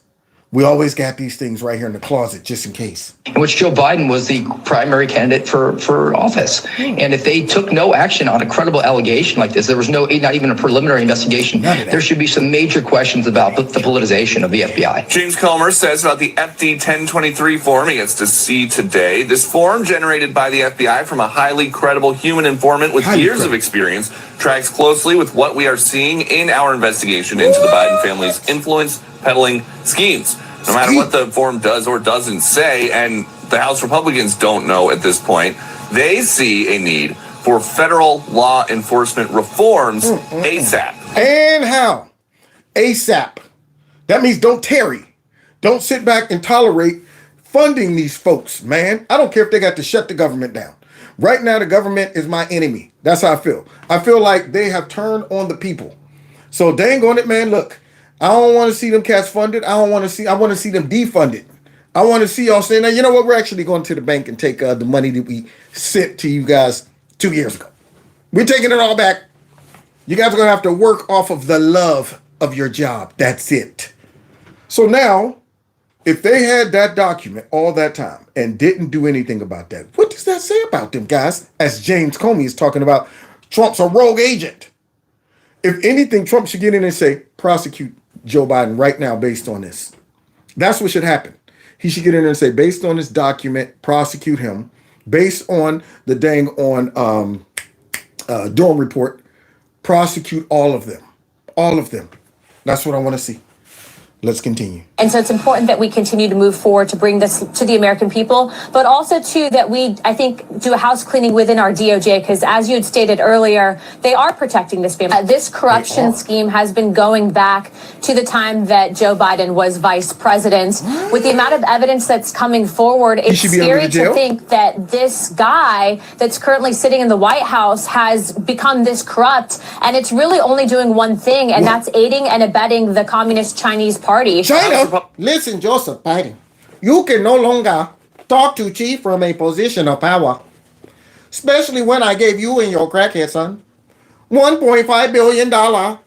We always got these things right here in the closet just in case. In which Joe Biden was the primary candidate for office. And if they took no action on a credible allegation like this, there was not even a preliminary investigation, there should be some major questions about the politicization of the FBI. James Comer says about the FD 1023 form he gets to see today. This form, generated by the FBI from a highly credible human informant with years of experience, tracks closely with what we are seeing in our investigation into the Biden family's influence peddling schemes. No matter what the form does or doesn't say, and the House Republicans don't know at this point, they see a need for federal law enforcement reforms ASAP. And how? ASAP. That means don't tarry. Don't sit back and tolerate funding these folks, man. I don't care if they got to shut the government down. Right now, the government is my enemy. That's how I feel. I feel like they have turned on the people. So dang on it, man. Look, I don't want to see them cats funded. I want to see them defunded. I want to see y'all saying, now, you know what? We're actually going to the bank and take the money that we sent to you guys 2 years ago. We're taking it all back. You guys are going to have to work off of the love of your job. That's it. So now, if they had that document all that time and didn't do anything about that, what does that say about them, guys? As James Comey is talking about, Trump's a rogue agent. If anything, Trump should get in and say, prosecute Joe Biden right now based on this. That's what should happen. He should get in there and say, based on this document, prosecute him. Based on the dang on Durham report, prosecute all of them. All of them. That's what I want to see. Let's continue. And so it's important that we continue to move forward to bring this to the American people, but also too that we, I think, do a house cleaning within our DOJ, because as you had stated earlier, they are protecting this family. This corruption scheme has been going back to the time that Joe Biden was vice president. With the amount of evidence that's coming forward, it's scary to think that this guy that's currently sitting in the White House has become this corrupt, and it's really only doing one thing, and that's aiding and abetting the Communist Chinese Party. China, listen, Joseph Biden, you can no longer talk to Chief from a position of power, especially when I gave you and your crackhead son $1.5 billion.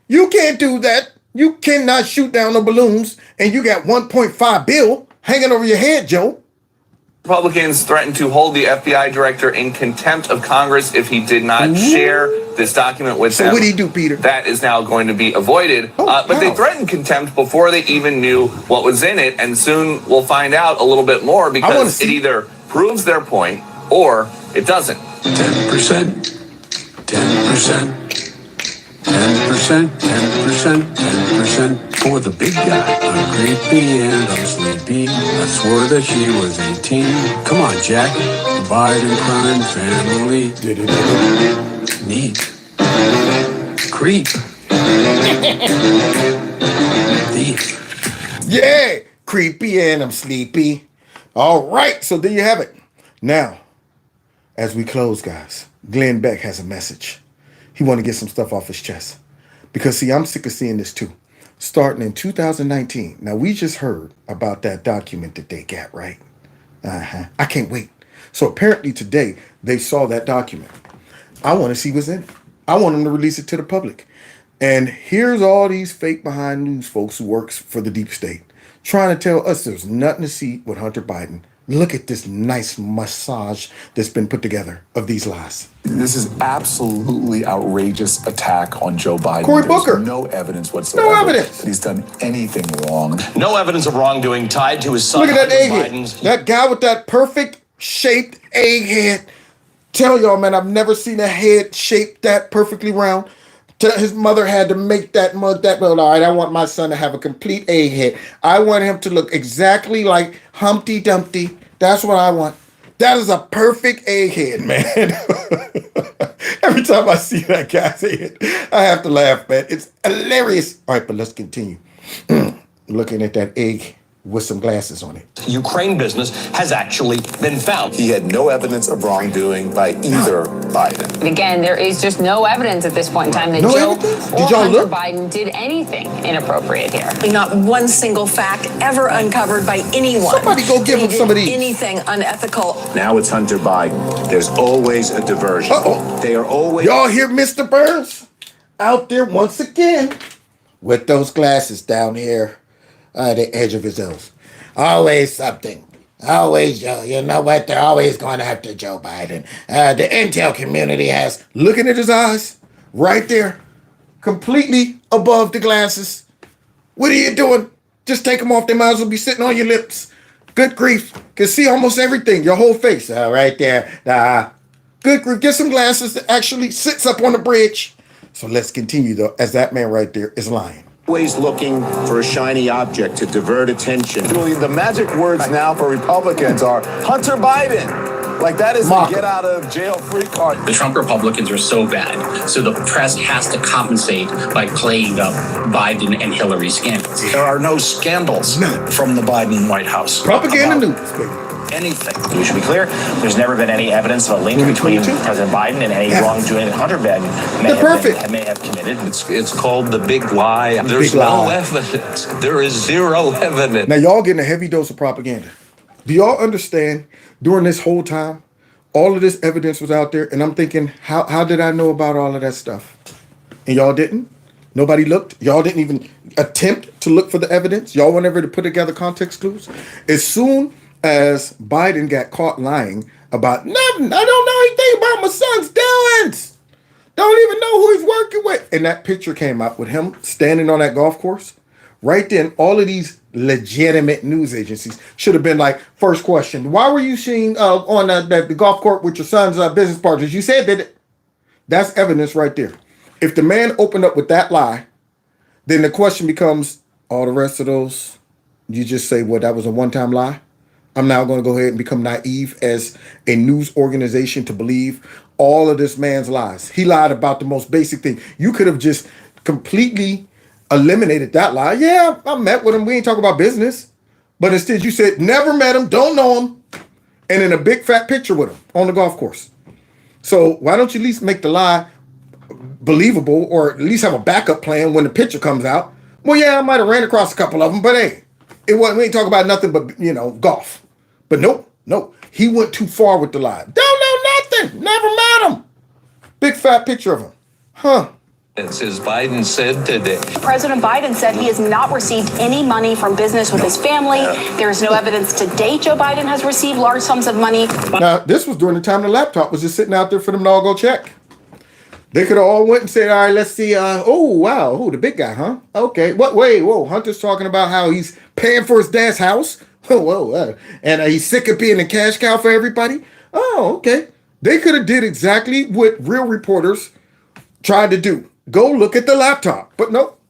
You can't do that. You cannot shoot down the balloons, and you got 1.5 bill hanging over your head, Joe. Republicans threatened to hold the FBI director in contempt of Congress if he did not share this document with them. So what did he do, Peter? That is now going to be avoided. But they threatened contempt before they even knew what was in it, and soon we'll find out a little bit more, because it either proves their point or it doesn't. 10%, 10%. 10%, 10%, 10% for the big guy. I'm creepy and I'm sleepy. I swore that she was 18. Come on, Jack. The Biden crime family. Neat. Creep. Thief. Yeah, creepy and I'm sleepy. All right, so there you have it. Now, as we close, guys, Glenn Beck has a message. He want to get some stuff off his chest. Because, see, I'm sick of seeing this, too. Starting in 2019. Now, we just heard about that document that they got, right? I can't wait. So, apparently, today, they saw that document. I want to see what's in it. I want them to release it to the public. And here's all these fake behind news folks who works for the deep state trying to tell us there's nothing to see with Hunter Biden. Look at this nice massage that's been put together of these lies. This is absolutely outrageous attack on Joe Biden. Cory Booker. There's no evidence whatsoever that he's done anything wrong. No evidence of wrongdoing tied to his son. Look at that Hunter egghead. That guy with that perfect shaped egghead. Tell y'all, man, I've never seen a head shaped that perfectly round. His mother had to make that mug that well. All right, I want my son to have a complete egghead. I want him to look exactly like Humpty Dumpty. That's what I want. That is a perfect egghead, man. Every time I see that guy's head, I have to laugh, man. It's hilarious. All right, but let's continue. Looking at that egg with some glasses on it. Ukraine business has actually been found. He had no evidence of wrongdoing by either Biden. And again, there is just no evidence at this point in time that Joe or Hunter Biden did anything inappropriate here. Not one single fact ever uncovered by anyone. Somebody go give him some of these. Anything unethical. Now it's Hunter Biden. There's always a diversion. They are always... Y'all hear Mr. Burns out there once again with those glasses down here. the edge of his nose. Always something. Always, you know what? They're always going after Joe Biden. The intel community has, looking at his eyes, right there, completely above the glasses. What are you doing? Just take them off. They might as well be sitting on your lips. Good grief. Can see almost everything. Your whole face. Right there. Good grief. Get some glasses that actually sits up on the bridge. So let's continue, though, as that man right there is lying. Always looking for a shiny object to divert attention. The magic words now for Republicans are Hunter Biden. Like that is a get out of jail free card. The Trump Republicans are so bad, so the press has to compensate by playing up Biden and Hillary scandals. There are no scandals from the Biden White House. Propaganda news, baby. Anything. We should be clear, there's never been any evidence of a link between President Biden and any wrongdoing that Hunter Biden may have committed. It's called the big lie. There's no evidence. There is zero evidence. Now, y'all getting a heavy dose of propaganda. Do y'all understand during this whole time, all of this evidence was out there, and I'm thinking, how did I know about all of that stuff? And y'all didn't? Nobody looked? Y'all didn't even attempt to look for the evidence? Y'all weren't ever to put together context clues? As soon as Biden got caught lying about nothing, I don't know anything about my son's doings. Don't even know who he's working with. And that picture came out with him standing on that golf course. Right then, all of these legitimate news agencies should have been like, first question, why were you seen on the golf court with your son's business partners? You said that. That's evidence right there. If the man opened up with that lie, then the question becomes, all the rest of those, you just say, well, that was a one-time lie? I'm now going to go ahead and become naive as a news organization to believe all of this man's lies. He lied about the most basic thing. You could have just completely eliminated that lie. Yeah, I met with him. We ain't talking about business. But instead you said, never met him, don't know him, and in a big fat picture with him on the golf course. So why don't you at least make the lie believable, or at least have a backup plan when the picture comes out? Well, yeah, I might have ran across a couple of them, but hey, we ain't talking about nothing but, golf. But nope. He went too far with the lie. Don't know nothing. Never met him. Big fat picture of him. Huh. It's as Biden said today. President Biden said he has not received any money from business with his family. There is no evidence to date Joe Biden has received large sums of money. Now, this was during the time the laptop was just sitting out there for them to all go check. They could have all went and said, all right, let's see. Oh, wow. Oh, the big guy, huh? Okay. Whoa. Hunter's talking about how he's paying for his dad's house. Whoa. And he's sick of being a cash cow for everybody. Oh, okay. They could have did exactly what real reporters tried to do. Go look at the laptop. But nope.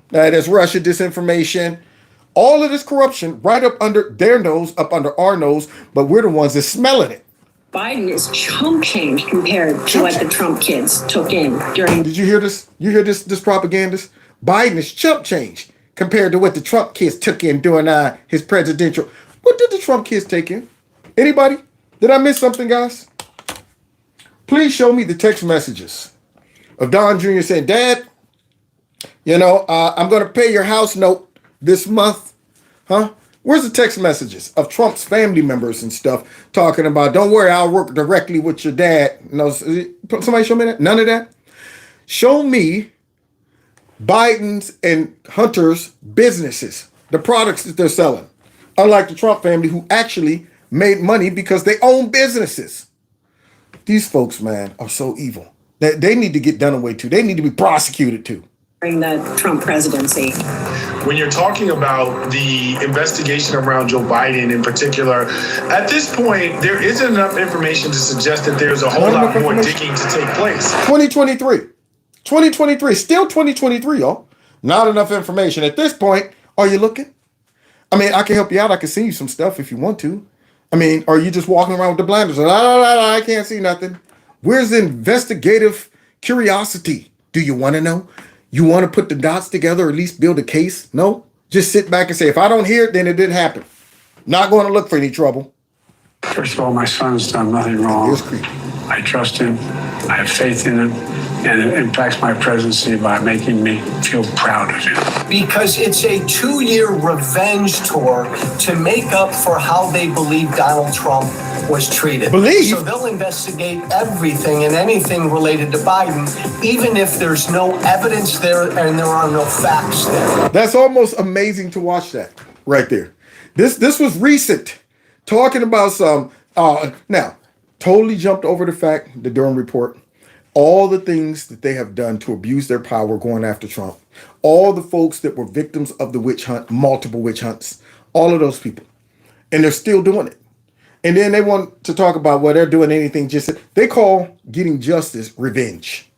That is Russia disinformation. All of this corruption right up under their nose, up under our nose, but we're the ones that's smelling it. Biden is chump change compared to what the Trump kids took in during. Did you hear this? You hear this propagandist? Biden is chump change compared to what the Trump kids took in during his presidential. What did the Trump kids take in? Anybody? Did I miss something, guys? Please show me the text messages of Don Jr. saying, Dad, I'm going to pay your house note this month. Huh? Where's the text messages of Trump's family members and stuff talking about, don't worry, I'll work directly with your dad? Somebody show me that? None of that? Show me Biden's and Hunter's businesses, the products that they're selling. Unlike the Trump family, who actually made money because they own businesses. These folks, man, are so evil. They need to get done away too. They need to be prosecuted too. During the Trump presidency. When you're talking about the investigation around Joe Biden in particular, at this point, there isn't enough information to suggest that there's a whole lot more digging to take place. 2023, still 2023, y'all. Not enough information. At this point, are you looking? I mean, I can help you out. I can send you some stuff if you want to. I mean, are you just walking around with the blinders? I can't see nothing. Where's the investigative curiosity? Do you want to know? You want to put the dots together, or at least build a case? No? Just sit back and say, if I don't hear it, then it didn't happen. Not going to look for any trouble. First of all, my son's done nothing wrong. I trust him. I have faith in him. And it impacts my presidency by making me feel proud of him. Because it's a 2-year revenge tour to make up for how they believe Donald Trump was treated. So they'll investigate everything and anything related to Biden, even if there's no evidence there and there are no facts there. That's almost amazing to watch that right there. This was recent, talking about some, now, totally jumped over the fact, the Durham report, all the things that they have done to abuse their power going after Trump, all the folks that were victims of the witch hunt, multiple witch hunts, all of those people. And they're still doing it. And then they want to talk about, well, they're doing anything, just, they call getting justice revenge.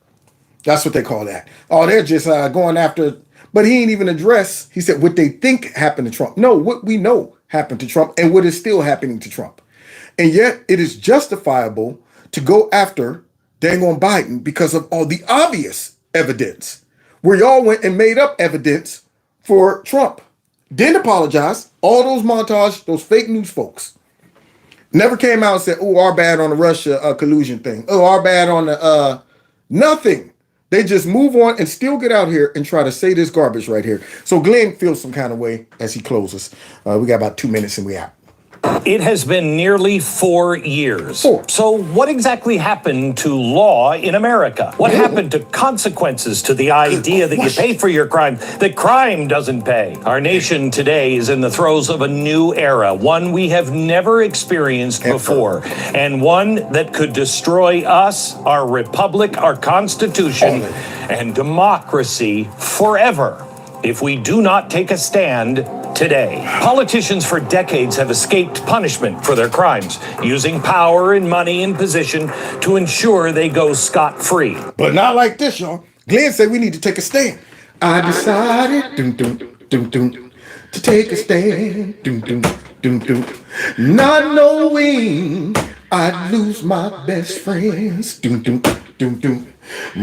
That's what they call that. Oh, they're just going after, but he ain't even address, he said, what they think happened to Trump. No, what we know happened to Trump and what is still happening to Trump. And yet it is justifiable to go after dang on Biden because of all the obvious evidence where y'all went and made up evidence for Trump. Didn't apologize. All those montage, those fake news folks never came out and said, oh, our bad on the Russia collusion thing. Oh, our bad on the nothing. They just move on and still get out here and try to say this garbage right here. So Glenn feels some kind of way as he closes. We got about 2 minutes and we out. It has been nearly 4 years. So what exactly happened to law in America? What happened to consequences, to the idea that you pay for your crime, that crime doesn't pay? Our nation today is in the throes of a new era, one we have never experienced before, and one that could destroy us, our republic, our constitution, and democracy forever if we do not take a stand today. Politicians for decades have escaped punishment for their crimes, using power and money and position to ensure they go scot-free. But not like this, y'all. Glenn said we need to take a stand. I decided to take a stand, not knowing I'd lose my best friends,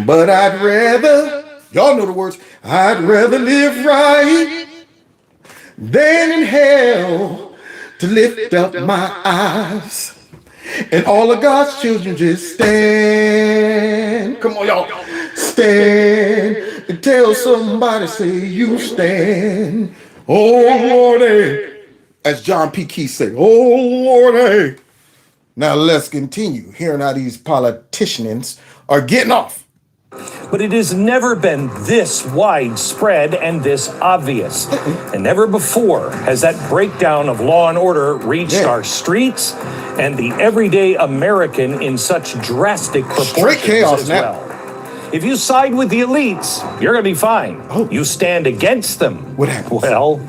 but I'd rather, y'all know the words, I'd rather live right than in hell to lift up my eyes. And all of God's children just stand. Come on, y'all. Stand and tell somebody, say you stand. Oh, Lordy. As John P. Key said, oh, Lordy. Now let's continue hearing how these politicians are getting off. But it has never been this widespread and this obvious. And never before has that breakdown of law and order reached our streets and the everyday American in such drastic proportions. Straight chaos as well. If you side with the elites, you're going to be fine. You stand against them. What happened? Well,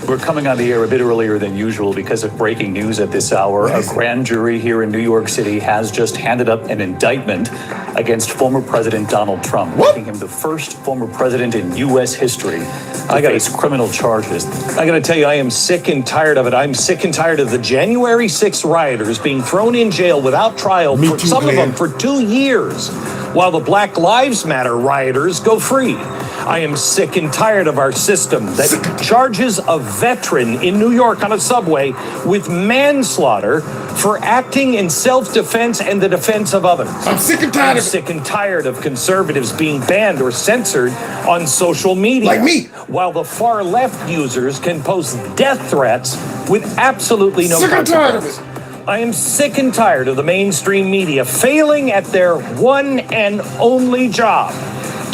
we're coming on the air a bit earlier than usual because of breaking news at this hour. A grand jury here in New York City has just handed up an indictment against former President Donald Trump, making him the first former president in U.S. history to face criminal charges. I got to tell you, I am sick and tired of it. I'm sick and tired of the January 6th rioters being thrown in jail without trial, for some of them for 2 years, while the Black Lives Matter rioters go free. I am sick and tired of our system that charges a veteran in New York on a subway with manslaughter for acting in self-defense and the defense of others. I'm sick and tired of it. I'm sick and tired of conservatives being banned or censored on social media. Like me. While the far left users can post death threats with absolutely no consequence. Sick and tired of it. I am sick and tired of the mainstream media failing at their one and only job,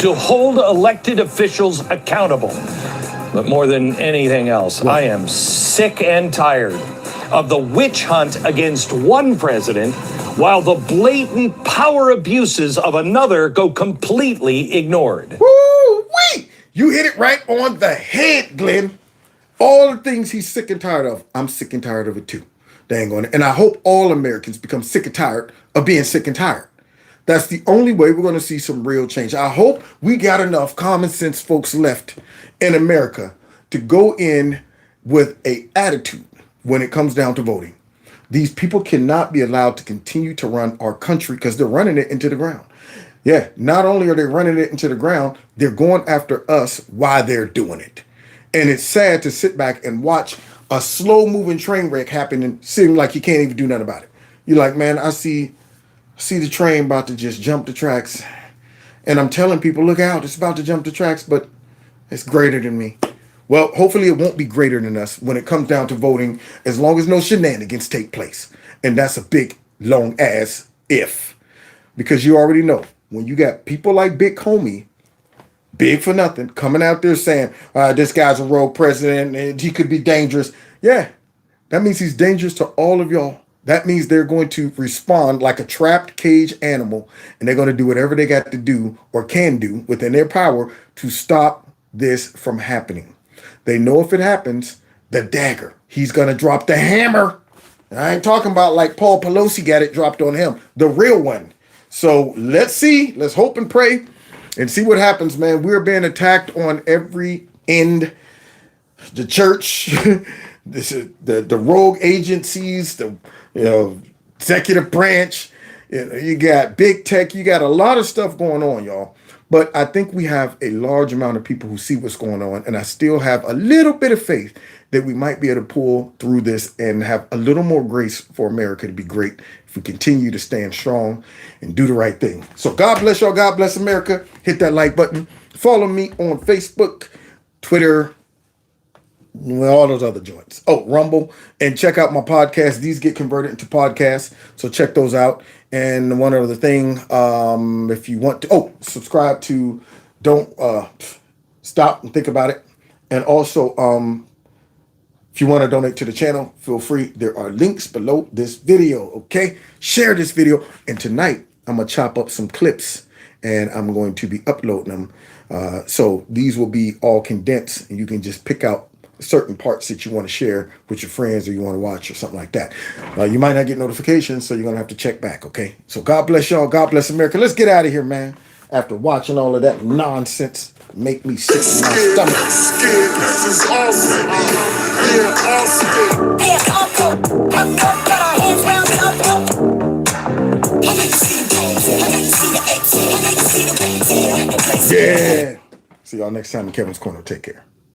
to hold elected officials accountable. But more than anything else, I am sick and tired of the witch hunt against one president while the blatant power abuses of another go completely ignored. Woo-wee! You hit it right on the head, Glenn. All the things he's sick and tired of, I'm sick and tired of it too. Dang on it. And I hope all Americans become sick and tired of being sick and tired. That's the only way we're going to see some real change. I hope we got enough common sense folks left in America to go in with an attitude when it comes down to voting. These people cannot be allowed to continue to run our country because they're running it into the ground. Yeah, not only are they running it into the ground, they're going after us while they're doing it. And it's sad to sit back and watch a slow moving train wreck happening, seeming like you can't even do nothing about it. You're like, man, I see the train about to just jump the tracks. And I'm telling people, look out, it's about to jump the tracks, but it's greater than me. Well, hopefully it won't be greater than us when it comes down to voting, as long as no shenanigans take place. And that's a big, long ass if. Because you already know, when you got people like Big Comey, big for nothing, coming out there saying, this guy's a rogue president and he could be dangerous. Yeah, that means he's dangerous to all of y'all. That means they're going to respond like a trapped cage animal, and they're going to do whatever they got to do or can do within their power to stop this from happening. They know if it happens, the dagger, he's going to drop the hammer. And I ain't talking about like Paul Pelosi got it dropped on him, the real one. So let's see, let's hope and pray and see what happens, man. We're being attacked on every end. The church, this is the rogue agencies, the executive branch. You got big tech. You got a lot of stuff going on, y'all. But I think we have a large amount of people who see what's going on, and I still have a little bit of faith that we might be able to pull through this and have a little more grace for America to be great if we continue to stand strong and do the right thing. So God bless y'all. God bless America. Hit that like button. Follow me on Facebook, Twitter, all those other joints. Oh, Rumble. And check out my podcast. These get converted into podcasts. So check those out. And one other thing, if you want to, subscribe to Don't Stop and Think About It. And also, if you want to donate to the channel, feel free. There are links below this video, okay? Share this video. And tonight, I'm going to chop up some clips, and I'm going to be uploading them. So these will be all condensed, and you can just pick out certain parts that you want to share with your friends or you want to watch or something like that. You might not get notifications, so you're going to have to check back, okay? So God bless y'all. God bless America. Let's get out of here, man. After watching all of that nonsense make me sick in my stomach. This is awesome. Yeah. See y'all next time in Kevin's Corner. Take care.